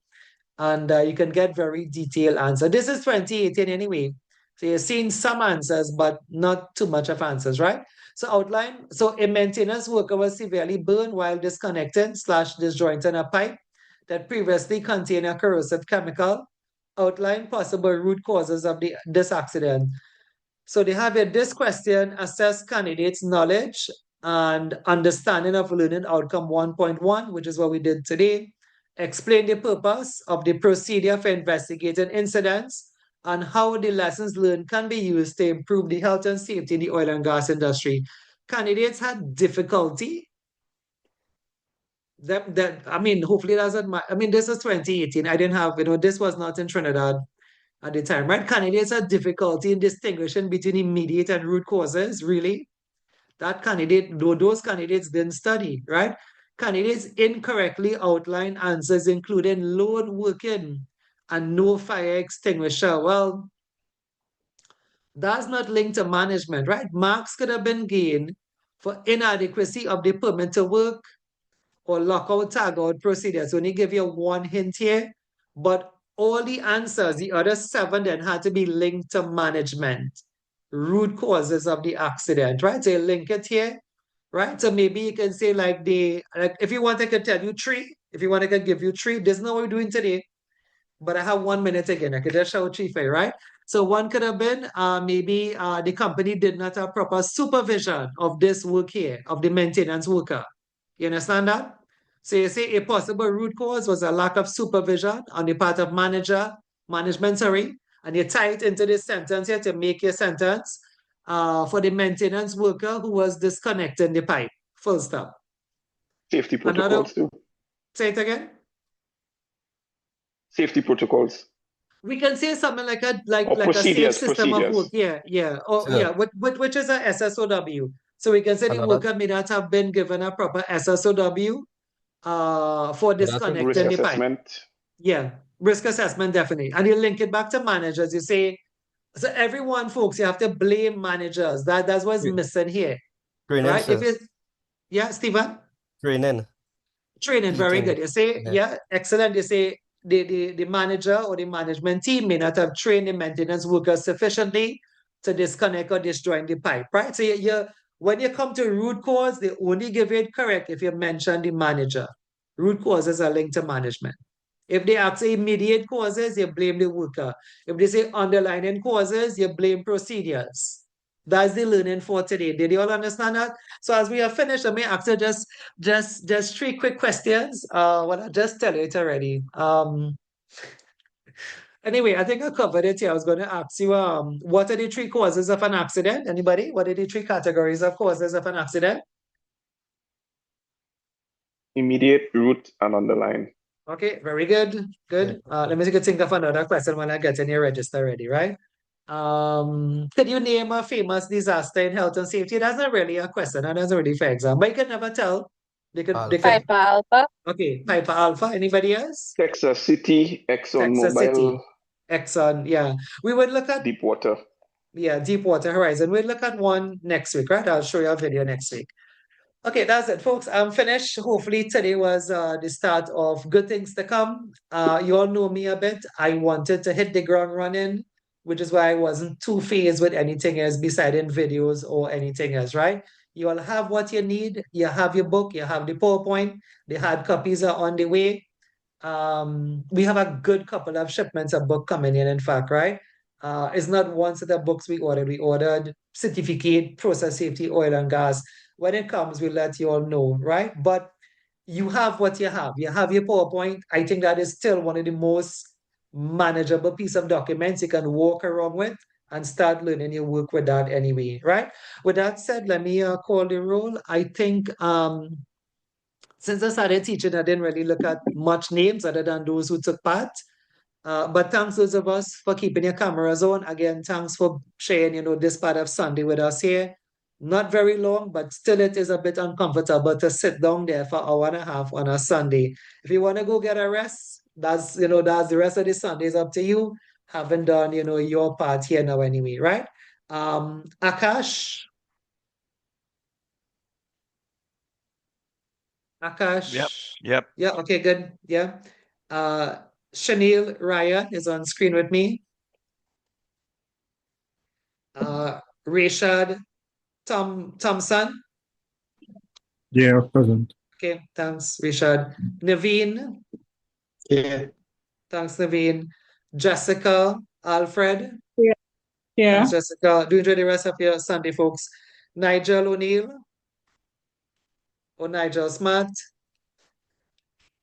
and you can get very detailed answer. This is 2018 anyway. So you're seeing some answers, but not too much of answers, right? So outline, so a maintenance worker was severely burned while disconnecting slash disjointing a pipe that previously contained a corrosive chemical. Outline possible root causes of this accident. So they have here this question, assess candidates' knowledge and understanding of learning outcome 1.1, which is what we did today. Explain the purpose of the procedure for investigating incidents and how the lessons learned can be used to improve the health and safety in the oil and gas industry. Candidates had difficulty. That I mean, hopefully that's not my, I mean, this is 2018. I didn't have, this was not in Trinidad at the time, right? Candidates had difficulty in distinguishing between immediate and root causes, really. Those candidates didn't study, right? Candidates incorrectly outline answers, including load working and no fire extinguisher. Well, that's not linked to management, right? Marks could have been gained for inadequacy of the permit to work or lockout, tagout procedures. Only give you one hint here, but all the answers, the other 7 then had to be linked to management, root causes of the accident, right? So you link it here, right? So maybe you can say like if you want, I could tell you 3. If you want, I could give you 3. This is not what we're doing today, but I have 1 minute again. I could just show 3 for you, right? So one could have been maybe the company did not have proper supervision of this work here, of the maintenance worker. You understand that? So you say a possible root cause was a lack of supervision on the part of management, sorry, and you tie it into this sentence here to make your sentence for the maintenance worker who was disconnecting the pipe. Full stop. Safety Another, protocols too. say it again. Safety protocols. We can say something like a Or a safe procedures, system of work. procedures. Yeah. Or So yeah, which is a SSOW. So we can say the another worker may not have been given a proper SSOW for another thing. Risk disconnecting the pipe. assessment. Yeah, risk assessment definitely. And you link it back to managers. You say, so everyone, folks, you have to blame managers. That's what's Yeah. missing here, Training, right? If sir. you, yeah, Stephen, Training. training, Key very thing. good. You say, Yeah. yeah, excellent. You say the manager or the management team may not have trained the maintenance workers sufficiently to disconnect or disjoin the pipe, right? So when you come to root cause, they only give it correct if you mention the manager. Root causes are linked to management. If they ask immediate causes, you blame the worker. If they say underlying causes, you blame procedures. That's the learning for today. Did you all understand that? So as we are finished, let me ask you just 3 quick questions. Well, I just tell you it already. Anyway, I think I covered it here. I was going to ask you, what are the 3 causes of an accident? Anybody? What are the 3 categories of causes of an accident? Immediate, root, and underlying. Okay, very good. Good. Let me see if I can think of another question when I get in your register ready, right? Could you name a famous disaster in health and safety? That's not really a question, and that's already fair exam, but you can never tell. They could Alpha. Piper Alpha. okay, Piper Alpha. Anybody else? Texas City, Texas City, ExxonMobil, Exxon, yeah. We would look at Deepwater. Deepwater Horizon. We'll look at one next week, right? I'll show you a video next week. Okay, that's it, folks. I'm finished. Hopefully, today was the start of good things to come. You all know me a bit. I wanted to hit the ground running, which is why I wasn't too phased with anything else beside in videos or anything else, right? You all have what you need. You have your book, you have the PowerPoint, the hard copies are on the way. We have a good couple of shipments of book coming in fact, right? It's not one set of books we ordered. We ordered certificate, process safety, oil and gas. When it comes, we'll let you all know, right? But you have what you have. You have your PowerPoint. I think that is still one of the most manageable piece of documents you can walk around with and start learning your work with that anyway, right? With that said, let me call the roll. I think since I started teaching, I didn't really look at much names other than those who took part. But thanks those of us for keeping your cameras on. Again, thanks for sharing, this part of Sunday with us here. Not very long, but still it is a bit uncomfortable to sit down there for an hour and a half on a Sunday. If you want to go get a rest, that's the rest of the Sundays up to you. Haven't done, your part here now anyway, right? Akash. Akash. Yep. Yeah, okay, good. Yeah. Chanel Ryan is on screen with me. Rashad Thompson. Yeah, present. Okay, thanks, Rashad. Naveen. Yeah. Thanks, Naveen. Jessica Alfred. Yeah. Thanks, Jessica. Do enjoy the rest of your Sunday, folks. Nigel O'Neill. Or Nigel Smart.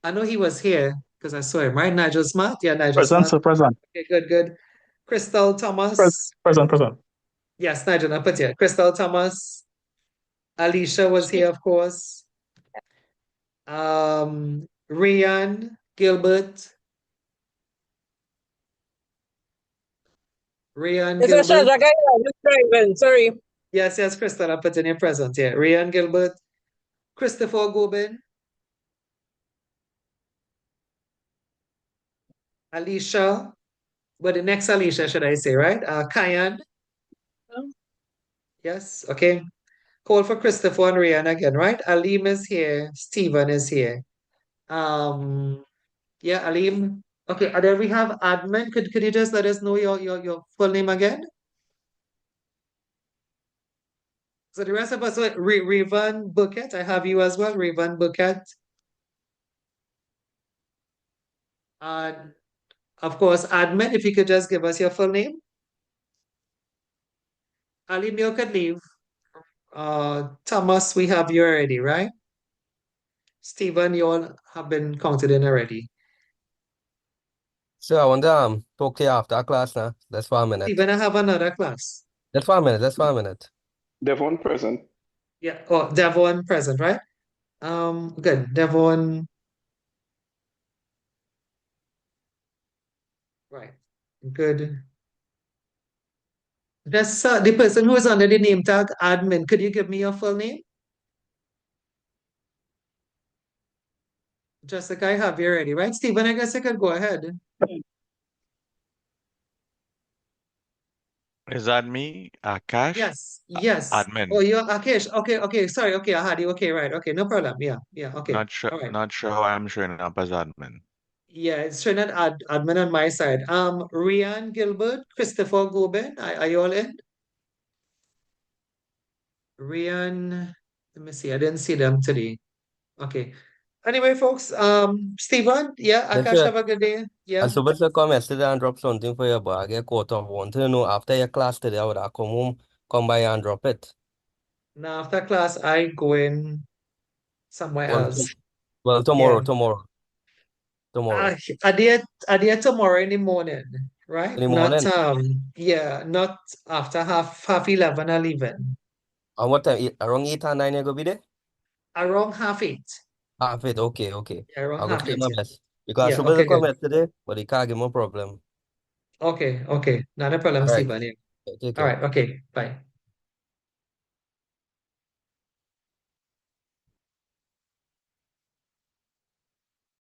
I know he was here because I saw him, right? Nigel Smart? Yeah, Nigel Present, Smart. sir, present. Okay, good. Crystal Thomas. Present. Yes, Nigel, I put here. Crystal Thomas. Alicia was here, of course. Ryan Gilbert. Ryan Mr. Gilbert. Shadrack, I'm just driving. Sorry. Yes, Crystal, I put in your present here. Ryan Gilbert. Christopher Gobin. Alicia. But the next Alicia, should I say, right? Kyan. Yes, okay. call for Christopher and Rian again, right? Alim is here. Stephen is here. Yeah, Alim. Okay, and then we have admin. Could you just let us know your full name again? So the rest of us, so Revan Bucket, I have you as well, Revan Bucket. And of course, admin, if you could just give us your full name. Alim, you could leave. Thomas, we have you already, right? Stephen, you all have been counted in already. So I want to talk to you after class now. That's for a minute. Stephen, I have another class. That's for a minute. That's for a minute. Devon present. Yeah. Oh, Devon present, right? Good. Devon. Right. Good. Just the person who is under the name tag admin, could you give me your full name? Jessica, I have you already, right? Stephen, I guess I could go ahead. Is that me? Akash? Yes, yes. Admin. Oh, you're Akish. Okay. Sorry. Okay, I had you. Okay, right. Okay, no problem. Yeah. Okay. All right. Not sure how I'm showing up as admin. Yeah, it's showing an admin on my side. Rian Gilbert, Christopher Gobin, are you all in? Rian, let me see. I didn't see them today. Okay. Anyway, folks, Stephen, yeah, Yes, Akash, sir. have a good day. I Yeah. supposed to come yesterday and drop something for you, but I get caught up. Want to know after your class today, I would have come home, come by and drop it. Now after class, I go in somewhere Well, else. well, Yeah. tomorrow. I did tomorrow in the morning, right? In the Not morning. yeah, not after half 11 or 11. And what time? Around 8 or 9 you go be there? Around half 8. Half it. Okay. Yeah, around I'll go half try 8. my Yeah. best. Because I Yeah, supposed to okay, come good. yesterday, but the car give me a problem. Okay. Not a problem, All right. Stephen. Yeah. Take All care. right, okay. Bye.